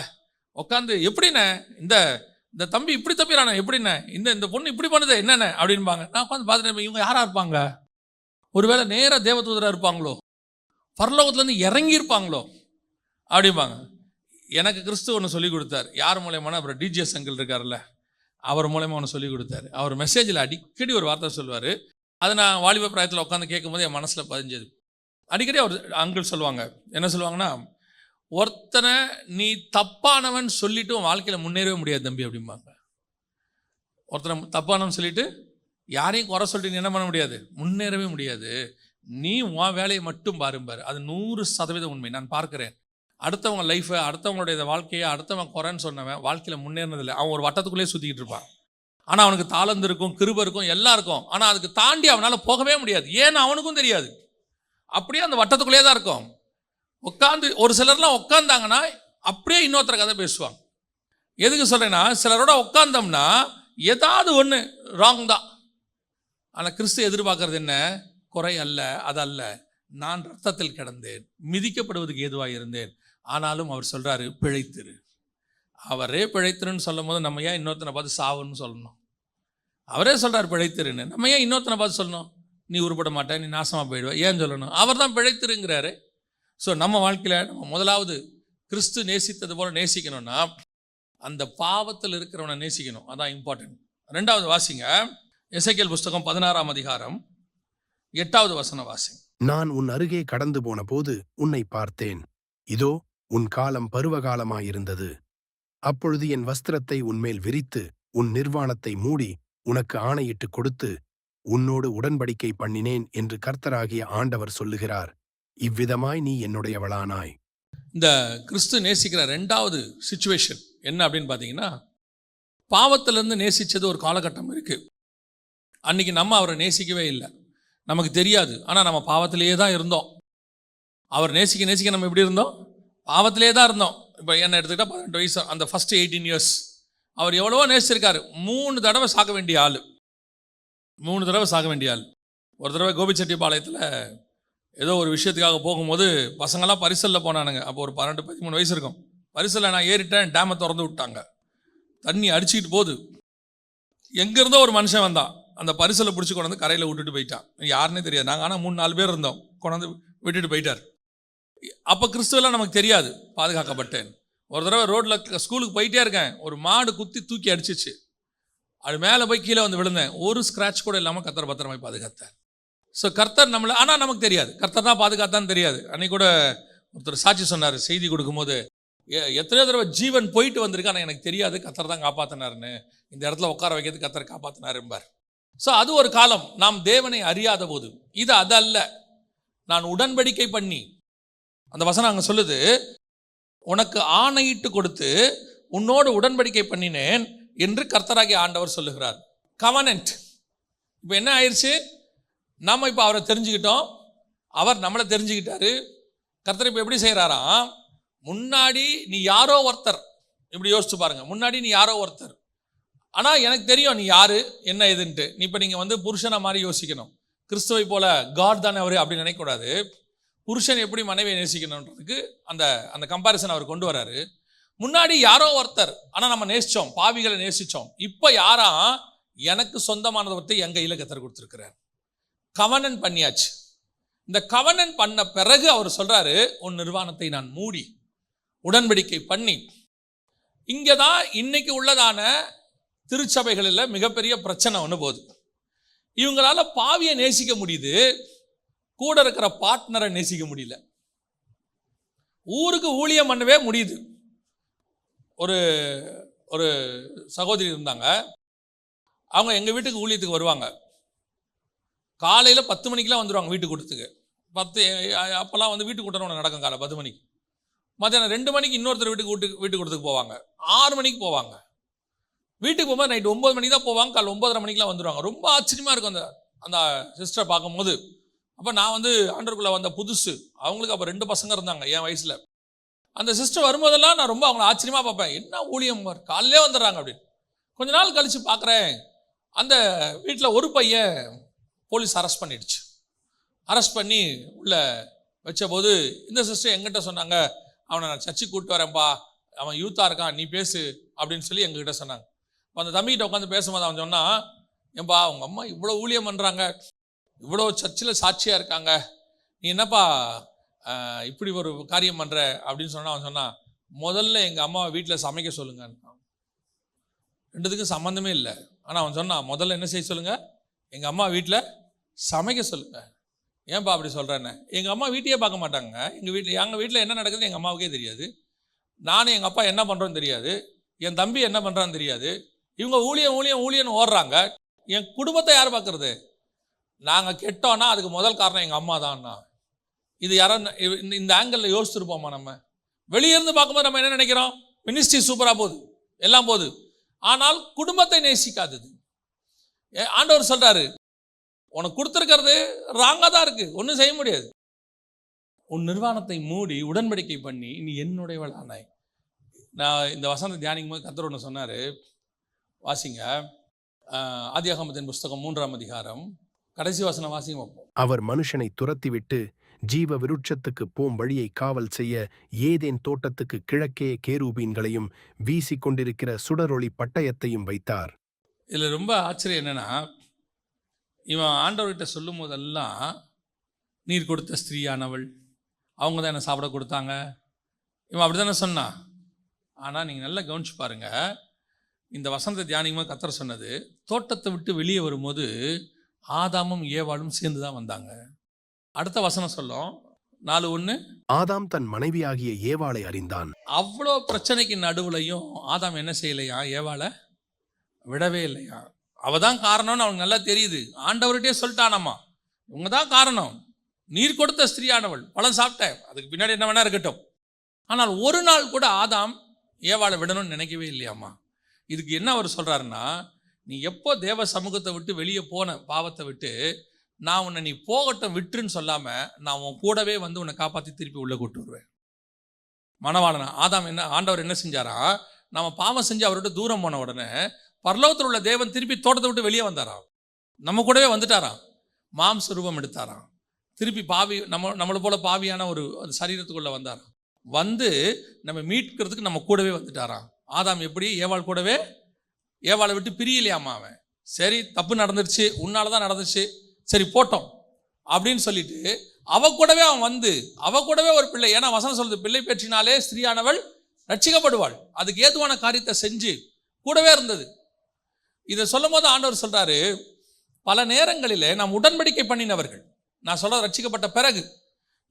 உட்காந்து, எப்படிண்ணே இந்த தம்பி இப்படி தப்பிறானே, எப்படிண்ணே இந்த பொண்ணு இப்படி பண்ணுது என்னென்ன அப்படின்பாங்க. நான் உட்காந்து பார்த்துட்டு, இவங்க யாராக இருப்பாங்க? ஒருவேளை நேர தேவதூதராக இருப்பாங்களோ, பரலோகத்துலேருந்து இறங்கியிருப்பாங்களோ அப்படிம்பாங்க. எனக்கு கிறிஸ்து ஒன்று சொல்லி கொடுத்தார். யார் மூலயமான? அப்புறம் டிஜிஎஸ் அங்கிள் இருக்கார்ல, அவர் மூலயமா ஒன்று சொல்லி கொடுத்தாரு. அவர் மெசேஜில் அடிக்கடி ஒரு வார்த்தை சொல்லுவார். அதை நான் வாலிப பிராயத்தில் உட்காந்து கேட்கும்போது என் மனசில் பதிஞ்சது. அடிக்கடி அவர் அங்கிள் சொல்லுவாங்க, என்ன சொல்லுவாங்கன்னா, ஒருத்தனை நீ தப்பானவன் சொல்லிட்டு உன் வாழ்க்கையில் முன்னேறவே முடியாது தம்பி அப்படிம்பாங்க. ஒருத்தனை தப்பானவன் சொல்லிட்டு யாரையும் குறை சொல்லிட்டு நீ என்ன பண்ண முடியாது? முன்னேறவே முடியாது. நீ உன் வேலையை மட்டும் பாரும்பார். அது 100% உண்மை. நான் பார்க்குறேன். அடுத்தவங்க லைஃபை, அடுத்தவங்களுடைய வாழ்க்கையை அடுத்தவன் குறைன்னு சொன்னவன் வாழ்க்கையில் முன்னேறினதில்லை. அவன் ஒரு வட்டத்துக்குள்ளேயே சுற்றிக்கிட்டு இருப்பான். ஆனால் அவனுக்கு தாளந்து இருக்கும், கிருபை இருக்கும், எல்லாம் இருக்கும். ஆனால் அதுக்கு தாண்டி அவனால் போகவே முடியாது. ஏன்னு அவனுக்கும் தெரியாது. அப்படியே அந்த வட்டத்துக்குள்ளேயே தான் இருக்கும். உட்காந்து ஒரு சிலர்லாம் உட்காந்தாங்கன்னா அப்படியே இன்னொருத்தர கதை பேசுவாங்க. எதுக்கு சொல்கிறேன்னா, சிலரோட உட்காந்தோம்னா ஏதாவது ஒன்று ராங் தான். ஆனால் கிறிஸ்து எதிர்பார்க்கறது என்ன? குறை அல்ல, அதல்ல. நான் ரத்தத்தில் கிடந்தேன், மிதிக்கப்படுவதுக்கு ஏதுவாக இருந்தேன், ஆனாலும் அவர் சொல்கிறாரு பிழைத்திரு. அவரே பிழைத்திருன்னு சொல்லும் போது நம்ம ஏன் இன்னொருத்தனை பார்த்து சாவுன்னு சொல்லணும்? அவரே சொல்கிறார் பிழைத்திருன்னு. நம்ம ஏன் இன்னொருத்தனை பார்த்து சொல்லணும் நீ உருப்பட மாட்டே, நீ நாசமாக போயிடுவ, ஏன் சொல்லணும்? அவர் தான் பிழைத்திருங்கிறாரு. ஸோ நம்ம வாழ்க்கையில் நம்ம முதலாவது கிறிஸ்து நேசித்தது போல் நேசிக்கணும்னா அந்த பாவத்தில் இருக்கிறவனை நேசிக்கணும். அதான் இம்பார்ட்டன்ட். ரெண்டாவது வாசிங்க, எசேக்கியேல் புஸ்தகம் 16ஆம் அதிகாரம் 8வது வசனம் வாசிங்க. நான் உன் அருகே கடந்து போன போது உன்னை பார்த்தேன். இதோ உன் காலம் பருவகாலமாயிருந்தது. அப்பொழுது என் வஸ்திரத்தை உன்மேல் விரித்து உன் நிர்வாணத்தை மூடி உனக்கு ஆணையிட்டு கொடுத்து உன்னோடு உடன்படிக்கை பண்ணினேன் என்று கர்த்தராகிய ஆண்டவர் சொல்லுகிறார். இவ்விதமாய் நீ என்னுடையவளானாய். இந்த கிறிஸ்து நேசிக்கிற ரெண்டாவது சிச்சுவேஷன் என்ன அப்படின்னு பார்த்தீங்கன்னா, பாவத்திலேருந்து நேசித்தது ஒரு காலகட்டம் இருக்குது. அன்றைக்கி நம்ம அவரை நேசிக்கவே இல்லை, நமக்கு தெரியாது. ஆனால் நம்ம பாவத்திலேயே தான் இருந்தோம். அவர் நேசிக்க நேசிக்க நம்ம எப்படி இருந்தோம்? பாவத்திலே தான் இருந்தோம். இப்போ என்ன எடுத்துக்கிட்டால் 18 வயசு, அந்த ஃபஸ்ட்டு 18 இயர்ஸ் அவர் எவ்வளவோ நேசிச்சிருக்காரு. 3 தடவை சாக வேண்டிய ஆள், 3 தடவை சாக வேண்டிய ஆள். ஒரு தடவை கோபிச்செட்டிப்பாளையத்தில் ஏதோ ஒரு விஷயத்துக்காக போகும்போது பசங்களாம் பரிசலில் போனானுங்க. அப்போ ஒரு 12-13 வயசு இருக்கும். பரிசலில் நான் ஏறிட்டேன், டேமை திறந்து விட்டாங்க, தண்ணி அடிச்சுக்கிட்டு போகுது. எங்கேருந்தோ ஒரு மனுஷன் வந்தான், அந்த பரிசலை பிடிச்சி கொண்டாந்து கரையில் விட்டுட்டு போயிட்டான். யாருன்னே தெரியாது. நாங்கள் ஆனால் 3-4 பேர் இருந்தோம், கொண்டாந்து விட்டுட்டு போயிட்டார். அப்போ கிறிஸ்துவெல்லாம் நமக்கு தெரியாது, பாதுகாக்கப்பட்டேன். ஒரு தடவை ரோட்டில் ஸ்கூலுக்கு போயிட்டே இருக்கேன், ஒரு மாடு குத்தி தூக்கி அடிச்சிச்சு. அது மேலே போய் கீழே வந்து விழுந்தேன். ஒரு ஸ்க்ராட்ச் கூட இல்லாமல் கர்த்தர் பத்திரமாய் பாதுகாத்தார். ஸோ கர்த்தர் நம்மளை, ஆனால் நமக்கு தெரியாது கர்த்தர் தான் பாதுகாத்தான்னு தெரியாது. அன்னைக்கு கூட ஒருத்தர் சாட்சி சொன்னார் செய்தி கொடுக்கும்போது, எத்தனையோ தடவை ஜீவன் போயிட்டு வந்திருக்கு, ஆனால் எனக்கு தெரியாது கர்த்தர் தான் காப்பாற்றினாருன்னு. இந்த இடத்துல உட்கார வைக்கிறது கர்த்தர் காப்பாற்றினாரும்பார். ஸோ அது ஒரு காலம், நாம் தேவனை அறியாத போது. இது அதல்ல, நான் உடன்படிக்கை பண்ணி, அந்த வசனம் அங்கே சொல்லுது, உனக்கு ஆணையிட்டு கொடுத்து உன்னோடு உடன்படிக்கை பண்ணினேன் என்று கர்த்தராகிய ஆண்டவர் சொல்லுகிறார். கவனன்ட். இப்போ என்ன ஆயிடுச்சு? நம்ம இப்போ அவரை தெரிஞ்சுக்கிட்டோம், அவர் நம்மளை தெரிஞ்சுக்கிட்டாரு. கர்த்தர் இப்போ எப்படி செய்கிறாராம்? முன்னாடி நீ யாரோ ஒருத்தர், இப்படி யோசிச்சு பாருங்க, முன்னாடி நீ யாரோ ஒருத்தர், ஆனால் எனக்கு தெரியும் நீ யாரு என்ன எதுன்ட்டு. நீ இப்போ நீங்கள் வந்து புருஷனை மாதிரி யோசிக்கணும். கிறிஸ்துவை போல காட் தானே அவர் அப்படின்னு நினைக்கக்கூடாது. புருஷன் எப்படி மனைவியை நேசிக்கணுன்றதுக்கு அந்த அந்த கம்பாரிசன் அவர் கொண்டு வராரு. முன்னாடி யாரோ ஒருத்தர், ஆனால் நம்ம நேசித்தோம், பாவிகளை நேசித்தோம். இப்போ யாரா? எனக்கு சொந்தமானதை பற்றி என் கையில் கர்த்தர் கொடுத்துருக்கிறார். கவனன் பண்ணியாச்சு. இந்த கவனன் பண்ண பிறகு அவர் சொல்கிறாரு, உன் நிர்வாணத்தை நான் மூடி உடன்படிக்கை பண்ணி. இங்கே தான் இன்னைக்கு உள்ளதான திருச்சபைகளில் மிகப்பெரிய பிரச்சனை ஒன்று போகுது. இவங்களால பாவியை நேசிக்க முடியுது, கூட இருக்கிற பார்ட்னரை நேசிக்க முடியல. ஊருக்கு ஊழியம் பண்ணவே முடியுது. ஒரு ஒரு சகோதரி இருந்தாங்க, அவங்க எங்கள் வீட்டுக்கு ஊழியத்துக்கு வருவாங்க. காலையில் 10 மணிக்கெலாம் வந்துடுவாங்க வீட்டு கூட்டத்துக்கு. அப்போல்லாம் வந்து வீட்டு கூட்டம் ஒன்று நடக்கும் காலை 10 மணிக்கு. மத்தியானம் 2 மணிக்கு இன்னொருத்தர் வீட்டு கூட்டத்துக்கு போவாங்க. 6 மணிக்கு போவாங்க. வீட்டுக்கு போகும்போது நைட்டு 9 மணிக்கு தான் போவாங்க. காலை 9:30 மணிக்கெலாம் வந்துடுவாங்க. ரொம்ப ஆச்சரியமாக இருக்கும் அந்த சிஸ்டரை பார்க்கும்போது. அப்போ நான் வந்து ஆண்டவருக்குள்ளே வந்த புதுசு, அவங்களுக்கு அப்போ 2 பசங்க இருந்தாங்க என் வயசில். அந்த சிஸ்டர் வரும்போதெல்லாம் நான் ரொம்ப அவங்கள ஆச்சரியமாக பார்ப்பேன், என்ன ஊழியம் காலையிலே வந்துடுறாங்க அப்படின்னு. கொஞ்ச நாள் கழித்து பார்க்குறேன், அந்த வீட்டில் ஒரு பையன் போலீஸ் அரெஸ்ட் பண்ணிடுச்சு. அரெஸ்ட் பண்ணி உள்ளே வச்சபோது இந்த சிஸ்டர் எங்கிட்ட சொன்னாங்க, அவனை நான் சர்ச்சுக்கு கூப்பிட்டு வரேன்ப்பா, அவன் யூத்தாக இருக்கான், நீ பேசு அப்படின்னு சொல்லி எங்ககிட்ட சொன்னாங்க. இப்போ அந்த தம்பிகிட்ட உட்காந்து பேசும்போது அவன் சொன்னான், ஏன்பா அவங்க அம்மா இவ்வளோ ஊழியம் பண்ணுறாங்க, இவ்வளோ சர்ச்சில் சாட்சியாக இருக்காங்க, நீ என்னப்பா இப்படி ஒரு காரியம் பண்ணுற அப்படின்னு சொன்னால், அவன் சொன்னான், முதல்ல எங்கள் அம்மாவை வீட்டில் சமைக்க சொல்லுங்க. ரெண்டுத்துக்கும் சம்மந்தமே இல்லை. ஆனால் அவன் சொன்னான், முதல்ல என்ன செய்ய சொல்லுங்கள், எங்கள் அம்மா வீட்டில் சமைக்க சொல்லுங்கள். ஏன்பா அப்படி சொல்கிறேன்னு? எங்கள் அம்மா வீட்டையே பார்க்க மாட்டாங்க. எங்கள் வீட்டில் என்ன நடக்குதுன்னு எங்கள் அம்மாவுக்கே தெரியாது. நானும் எங்கள் அப்பா என்ன பண்ணுறோன்னு தெரியாது, என் தம்பி என்ன பண்ணுறான்னு தெரியாது. இவங்க ஊழியன்னு ஓடுறாங்க. என் குடும்பத்தை யார் பார்க்குறது? நாங்கள் கெட்டோன்னா அதுக்கு முதல் காரணம் எங்கள் அம்மா தான்ண்ணா. இது யாரும் இந்த ஆங்கிளில் யோசிச்சுருப்போமா? நம்ம வெளியிருந்து பார்க்கும்போது நம்ம என்ன நினைக்கிறோம், மினிஸ்ட்ரி சூப்பராக போகுது, எல்லாம் போகுது. ஆனால் குடும்பத்தை நேசிக்காதது. ஆண்டவர் சொல்கிறாரு, உனக்கு கொடுத்துருக்கிறது ராங்காக தான் இருக்குது, ஒன்றும் செய்ய முடியாது. உன் நிர்வாணத்தை மூடி உடன்படிக்கை பண்ணி நீ என்னுடையவளானாய். நான் இந்த வசனத்தை தியானிக்கும் போது கர்த்தர் ஒன்று சொன்னார், வாசிங்க. ஆதியாகமத்தின் புஸ்தகம் 3ஆம் அதிகாரம் கடைசி வசனம் வாசிங்க. அவர் மனுஷனை துரத்திவிட்டு ஜீவ விருட்சத்துக்கு போம் வழியை காவல் செய்ய ஏதேன் தோட்டத்துக்கு கிழக்கே கேரூபீன்களையும் வீசிக்கொண்டிருக்கிற சுடரொளி பட்டயத்தையும் வைத்தார். இதில் ரொம்ப ஆச்சரியம் என்னென்னா, இவன் ஆண்டவர்கிட்ட சொல்லும் போதெல்லாம் நீர் கொடுத்த ஸ்திரீயானவள், அவங்க தான் என்னை சாப்பிட கொடுத்தாங்க, இவன் அப்படி தானே சொன்னான். ஆனால் நீங்கள் நல்லா கவனிச்சு பாருங்கள், இந்த வசனத்தை தியானிக்கும்போது கர்த்தர் சொன்னது, தோட்டத்தை விட்டு வெளியே வரும்போது ஆதாமும் ஏவாளும் சேர்ந்து தான் வந்தாங்க. அடுத்த வசனம் சொல்லும் 4:1, ஆதாம் தன் மனைவியாகிய ஏவாளை அறிந்தான். அவ்வளோ பிரச்சனைக்கு நடுவுலையும் ஆதாம் என்ன செய்யலையா, ஏவாளை விடவே இல்லையா. அவ தான் காரணம்னு அவனுக்கு நல்லா தெரியுது. ஆண்டவர்கிட்டே சொல்லிட்டானாம்மா, இவங்க தான் காரணம், நீர் கொடுத்த ஸ்திரீயானவள், பழம் சாப்பிட்டேன், அதுக்கு பின்னாடி என்ன வேணா இருக்கட்டும். ஆனால் ஒரு நாள் கூட ஆதாம் ஏவாளை விடணும்னு நினைக்கவே இல்லையாம்மா. இதுக்கு என்ன அவர் சொல்கிறாருன்னா, நீ எப்போ தேவ சமூகத்தை விட்டு வெளியே போன, பாவத்தை விட்டு, நான் உன்னை நீ போகட்டும் விட்டுருன்னு சொல்லாமல் நான் உன் கூடவே வந்து உன்னை காப்பாற்றி திருப்பி உள்ளே கூட்டு வருவேன். மணவாளனா ஆதாம் என்ன, ஆண்டவர் என்ன செஞ்சாரா, நம்ம பாவம் செஞ்சு அவர்கிட்ட தூரம் போன உடனே பரலோகத்தில் உள்ள தேவன் திருப்பி தோட்டத்தை விட்டு வெளியே வந்தாராம், நம்ம கூடவே வந்துட்டாராம், மாம்ச ரூபம் எடுத்தாராம், திருப்பி பாவி நம்மளை போல பாவியான ஒரு சரீரத்துக்குள்ளே வந்தாராம், வந்து நம்ம மீட்கிறதுக்கு நம்ம கூடவே வந்துட்டாராம். ஆதாம் எப்படி ஏவாள் கூடவே, ஏவாளை விட்டு பிரியலையாமா அவன். சரி தப்பு நடந்துருச்சு, உன்னால தான் நடந்துச்சு, சரி போட்டோம் அப்படின்னு சொல்லிட்டு அவ கூடவே அவன் வந்து அவ கூடவே ஒரு பிள்ளை, ஏன்னா வசனம் சொல்லுது, பிள்ளை பெற்றினாலே ஸ்திரீயானவள் ரட்சிக்கப்படுவாள், அதுக்கு ஏதுவான காரியத்தை செஞ்சு கூடவே இருந்தது. இதை சொல்லும் போது ஆண்டவர் சொல்றாரு, பல நேரங்களிலே நாம் உடன்படிக்கை பண்ணினவர்கள், நான் சொல்ல ரட்சிக்கப்பட்ட பிறகு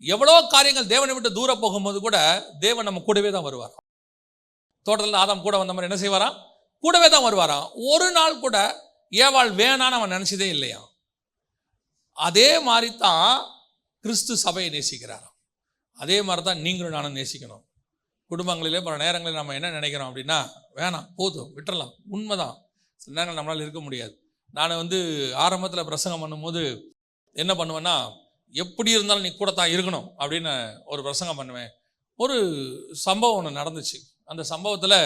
எவ்வளோ காரியங்கள் தேவனை விட்டு தூரம் போகும்போது கூட தேவன் நம்ம கூடவே தான் வருவார். தோட்டத்தில் ஆதாம் கூட வந்த மாதிரி என்ன செய்வாராம், கூடவே தான் வருவாராம். ஒரு நாள் கூட ஏவாள் வேணான்னு அவன் நினைச்சதே இல்லையா. அதே மாதிரி தான் கிறிஸ்து சபையை நேசிக்கிறாராம். அதே மாதிரி தான் நீங்களும் நானும் நேசிக்கணும். குடும்பங்களிலே பல நேரங்களில் நம்ம என்ன நினைக்கிறோம் அப்படின்னா, வேணாம் போதும் விட்டுறலாம், உண்மைதான், சில நேரங்கள் நம்மளால் இருக்க முடியாது. நான் ஆரம்பத்தில் பிரசங்கம் பண்ணும்போது என்ன பண்ணுவேன்னா, எப்படி இருந்தாலும் நீ கூட தான் இருக்கணும் அப்படின்னு ஒரு பிரசங்கம் பண்ணுவேன். ஒரு சம்பவம் ஒன்று நடந்துச்சு. அந்த சம்பவத்தில்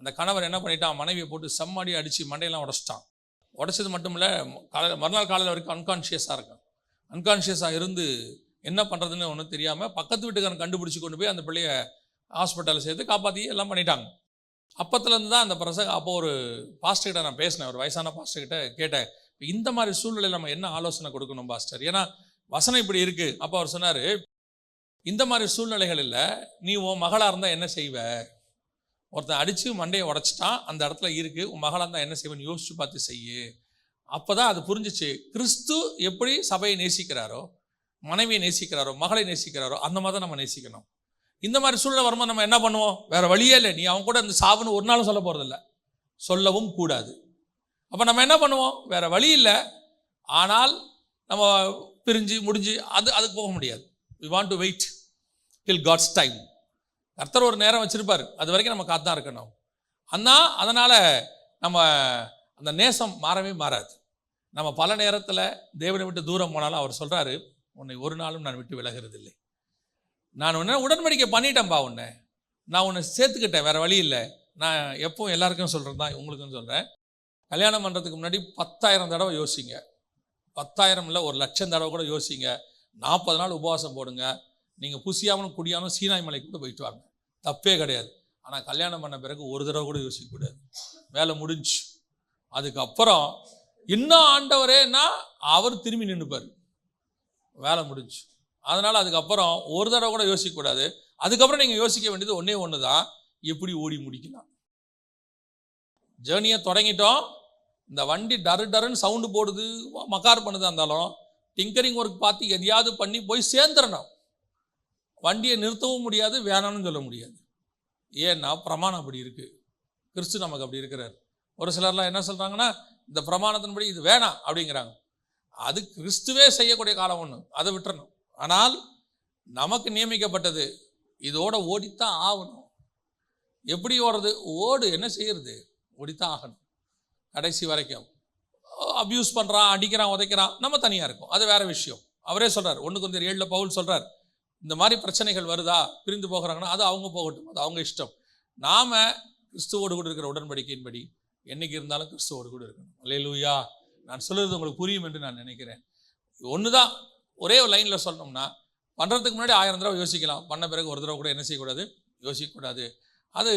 அந்த கணவர் என்ன பண்ணிட்டான், மனைவியை போட்டு செம்மடி அடித்து மண்டையெல்லாம் உடச்சிட்டான். உடச்சது மட்டும் இல்லை, மறுநாள் காலையில் வரைக்கும் அன்கான்ஷியஸாக இருக்கான். அன்கான்ஷியஸாக இருந்து என்ன பண்ணுறதுன்னு ஒன்றும் தெரியாமல் பக்கத்து வீட்டுக்காரன் கண்டுபிடிச்சி கொண்டு போய் அந்த பிள்ளைய ஹாஸ்பிட்டலில் சேர்த்து காப்பாற்றி எல்லாம் பண்ணிட்டாங்க. அப்பத்துலேருந்து தான் அந்த அப்போ ஒரு பாஸ்டர்கிட்ட நான் பேசினேன், ஒரு வயசான பாஸ்டர்கிட்ட கேட்டேன், இந்த மாதிரி சூழ்நிலையில் நம்ம என்ன ஆலோசனை கொடுக்கணும் பாஸ்டர், ஏன்னா வசனம் இப்படி இருக்குது. அப்போ அவர் சொன்னார், இந்த மாதிரி சூழ்நிலைகளில் நீ உன் மகளாக இருந்தால் என்ன செய்வ, ஒருத்தன் அடித்து மண்டையை உடச்சிட்டான், அந்த இடத்துல இருக்குது, உன் மகளாக இருந்தால் என்ன செய்வேன்னு யோசிச்சு பார்த்து செய்யு. அப்போ தான் அது புரிஞ்சிச்சு, கிறிஸ்து எப்படி சபையை நேசிக்கிறாரோ, மனைவியை நேசிக்கிறாரோ, மகளை நேசிக்கிறாரோ, அந்த மாதிரி தான் நம்ம நேசிக்கணும். இந்த மாதிரி சூழ்நிலை வரும்போது நம்ம என்ன பண்ணுவோம், வேறு வழியே இல்லை, நீ அவன் கூட இந்த சாவுன்னு ஒரு நாளும் சொல்ல போகிறதில்ல, சொல்லவும் கூடாது. அப்போ நம்ம என்ன பண்ணுவோம், வேறு வழி இல்லை, ஆனால் நம்ம பிரிஞ்சு முடிஞ்சு அதுக்கு போக முடியாது. we want to wait till God's time. கர்த்தர் ஒரு நேரம் வச்சிருப்பார், அது வரைக்கும் நம்ம காத்து தான் இருக்கணும். அதனால் நம்ம அந்த நேசம் மாறவே மாறாது. நம்ம பல நேரத்தில் தேவனை விட்டு தூரம் போனாலும் அவர் சொல்கிறாரு, உன்னை ஒரு நாளும் நான் விட்டு விலகிறதில்லை, நான் உன்னை உடன்படிக்கை பண்ணிட்டேன்ப்பா, நான் உன்னை சேர்த்துக்கிட்டேன், வேறு வழி இல்லை. நான் எப்பவும் எல்லாருக்கும் சொல்கிறது தான் உங்களுக்குன்னு சொல்கிறேன், கல்யாணம் பண்ணுறதுக்கு முன்னாடி 10,000 தடவை யோசிங்க, 10,000 இல்லை 1,00,000 தடவை கூட யோசிங்க, 40 நாள் உபவாசம் போடுங்க, நீங்கள் புசியாமலும் குடியாமலும் சீனாய் மலைக்கு கூட போயிட்டு வாங்க, தப்பே கிடையாது. ஆனால் கல்யாணம் பண்ண பிறகு ஒரு தடவை கூட யோசிக்கக்கூடாது, வேலை முடிஞ்சு. அதுக்கப்புறம் இன்னும் ஆண்டவரேன்னா அவர் திரும்பி நின்றுப்பார், வேலை முடிஞ்சு. அதனால் அதுக்கப்புறம் ஒரு தடவை கூட யோசிக்கக்கூடாது. அதுக்கப்புறம் நீங்கள் யோசிக்க வேண்டியது ஒன்று தான், எப்படி ஓடி முடிக்கலாம். ஜேர்னியை தொடங்கிட்டோம், இந்த வண்டி டருன்னு சவுண்டு போடுது, மக்கார் பண்ணுதா இருந்தாலும் டிங்கரிங் ஒர்க் பார்த்து எதையாவது பண்ணி போய் சேர்ந்துடணும். வண்டியை நிறுத்தவும் முடியாது, வேணாம்னு சொல்ல முடியாது. ஏன்னா பிரமாணம் அப்படி இருக்குது, கிறிஸ்து நமக்கு அப்படி இருக்கிறார். ஒரு சிலர்லாம் என்ன சொல்கிறாங்கன்னா, இந்த பிரமாணத்தின்படி இது வேணாம் அப்படிங்கிறாங்க. அது கிறிஸ்துவே செய்யக்கூடிய காலம் ஒன்று, அதை விட்டுறணும். ஆனால் நமக்கு நியமிக்கப்பட்டது இதோட ஓடித்தான் ஆகணும். எப்படி ஓடுறது, என்ன செய்யறது, ஓடித்தான் ஆகணும் கடைசி வரைக்கும். அப்யூஸ் பண்ணுறான், அடிக்கிறான், உதைக்கிறான், நம்ம தனியாக இருக்கும், அது வேறு விஷயம். அவரே சொல்கிறார், 1 Corinthians 7 பவுல் சொல்கிறார், இந்த மாதிரி பிரச்சனைகள் வருதா, பிரிந்து போகிறாங்கன்னா அது அவங்க போகட்டும், அது அவங்க இஷ்டம். நாம் கிறிஸ்துவோடு கூட இருக்கிற உடன்படிக்கையின்படி என்றைக்கு இருந்தாலும் கிறிஸ்துவோடு கூட இருக்கணும். அல்லேலூயா. நான் சொல்கிறது உங்களுக்கு புரியும் என்று நான் நினைக்கிறேன். ஒன்று தான், ஒரே ஒரு லைனில் சொல்லணும்னா, பண்ணுறதுக்கு முன்னாடி 1000 தடவை யோசிக்கலாம், பண்ண பிறகு ஒரு தடவை கூட என்ன செய்யக்கூடாது, யோசிக்கக்கூடாது. அது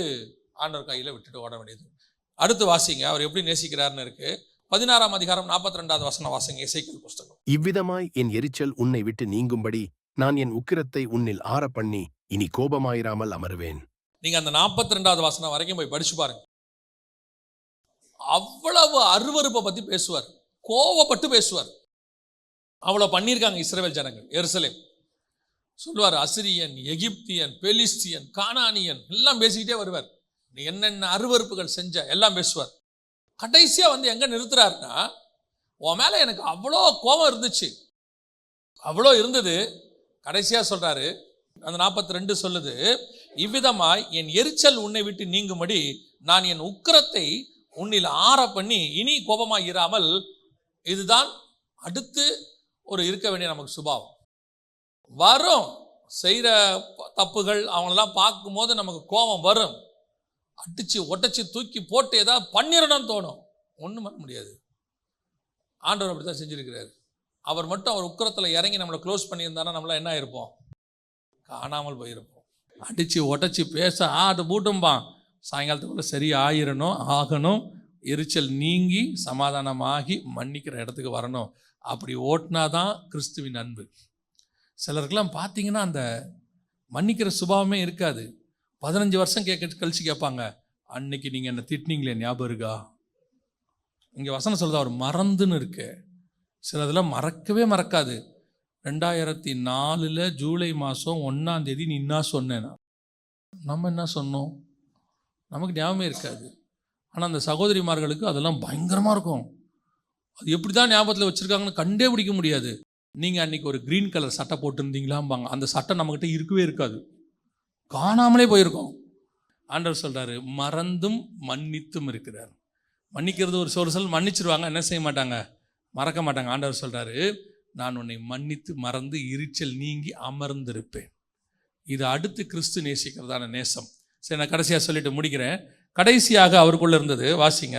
ஆண்டவர் கையில் விட்டுட்டு ஓட வேண்டியது. அடுத்து வாசிங்க, அவர் எப்படி நேசிக்கிறார்னு இருக்கு. 16ஆம் அதிகாரம் 42வது வசனம் வாசிங்க, எசேக்கியேல் புஸ்தகம். இவ்விதமாய் என் எரிச்சல் உன்னை விட்டு நீங்கும்படி நான் என் உக்கிரத்தை உன்னில் ஆறப்பண்ணி இனி கோபமாயிராமல் அமருவேன். நீங்க அந்த 42வது வசனம் வரைக்கும் போய் படிச்சு பாருங்க. அவ்வளவு அருவருப்பை பத்தி பேசுவார், கோவப்பட்டு பேசுவார். அவ்வளவு பண்ணியிருக்காங்க இஸ்ரவேல் ஜனங்கள். எருசலேம் சொல்லுவார், அசிரியன், எகிப்தியன், பெலிஸ்தியன், கானானியன் எல்லாம் பேசிக்கிட்டே வருவார். நீ என்னென்ன அருவருப்புகள் செஞ்ச எல்லாம் பேசுவார். கடைசியா வந்து எங்க நிறுத்துறாருன்னா, உன் மேல எனக்கு அவ்வளோ கோபம் இருந்துச்சு, அவ்வளோ இருந்தது. கடைசியா சொல்றாரு, அந்த 42 சொல்லுது, இவ்விதமாய் என் எரிச்சல் உன்னை விட்டு நீங்கும்படி நான் என் உக்கிரத்தை உன்னில் ஆற பண்ணி இனி கோபமாய் இராமல். இதுதான் அடுத்து ஒரு இருக்க வேண்டிய நமக்கு சுபாவம். வரும் செய்கிற தப்புகள் அவங்களெல்லாம் பார்க்கும்போது நமக்கு கோபம் வரும். அடிச்சு ஒட்டச்சு தூக்கி போட்டு ஏதாவது பண்ணிடணும்னு தோணும். ஒன்றும் பண்ண முடியாது. ஆண்டவர் அப்படி தான் செஞ்சுருக்கிறார். அவர் மட்டும் அவர் உக்கிரத்தில் இறங்கி நம்மளை க்ளோஸ் பண்ணியிருந்தானா நம்மளாம் என்ன இருப்போம்? காணாமல் போயிருப்போம். அடித்து ஒட்டச்சு பேச அது பூட்டும்பான். சாயங்காலத்துக்குள்ளே சரி ஆகணும், எரிச்சல் நீங்கி சமாதானமாகி மன்னிக்கிற இடத்துக்கு வரணும். அப்படி ஓட்டினாதான் கிறிஸ்துவின் அன்பு. சிலருக்கெல்லாம் பார்த்தீங்கன்னா அந்த மன்னிக்கிற சுபாவமே இருக்காது. 15 வருஷம் கழிச்சு கேட்பாங்க, அன்னைக்கு நீங்கள் என்னை திட்டினீங்களே ஞாபகம் இருக்கா? இங்கே வசனம் சொல்லுது, அவர் மறந்துன்னு இருக்கு. சிலதெல்லாம் மறக்கவே மறக்காது. 2004 ஜூலை மாதம் 1ஆம் தேதி நீ என்ன சொன்னேன்னா நம்ம என்ன சொன்னோம் நமக்கு ஞாபகமே இருக்காது. ஆனால் அந்த சகோதரிமார்களுக்கு அதெல்லாம் பயங்கரமாக இருக்கும். அது எப்படி தான் ஞாபகத்தில் வச்சுருக்காங்கன்னு கண்டே பிடிக்க முடியாது. நீங்கள் அன்றைக்கி ஒரு க்ரீன் கலர் சட்டை போட்டிருந்தீங்களாம்பாங்க. அந்த சட்டை நம்மக்கிட்ட இருக்கவே இருக்காது, காணாமலே போயிருக்கோம். ஆண்டவர் சொல்கிறாரு, மறந்தும் மன்னித்தும் இருக்கிறார். மன்னிக்கிறது ஒரு சொல் மன்னிச்சிருவாங்க, என்ன செய்ய மாட்டாங்க? மறக்க மாட்டாங்க. ஆண்டவர் சொல்கிறாரு, நான் உன்னை மன்னித்து மறந்து எரிச்சல் நீங்கி அமர்ந்திருப்பேன். இது அடுத்து கிறிஸ்து நேசிக்கிறதான நேசம். சரி, நான் கடைசியாக சொல்லிட்டு முடிக்கிறேன். கடைசியாக அவருக்குள்ள இருந்தது வாசிங்க,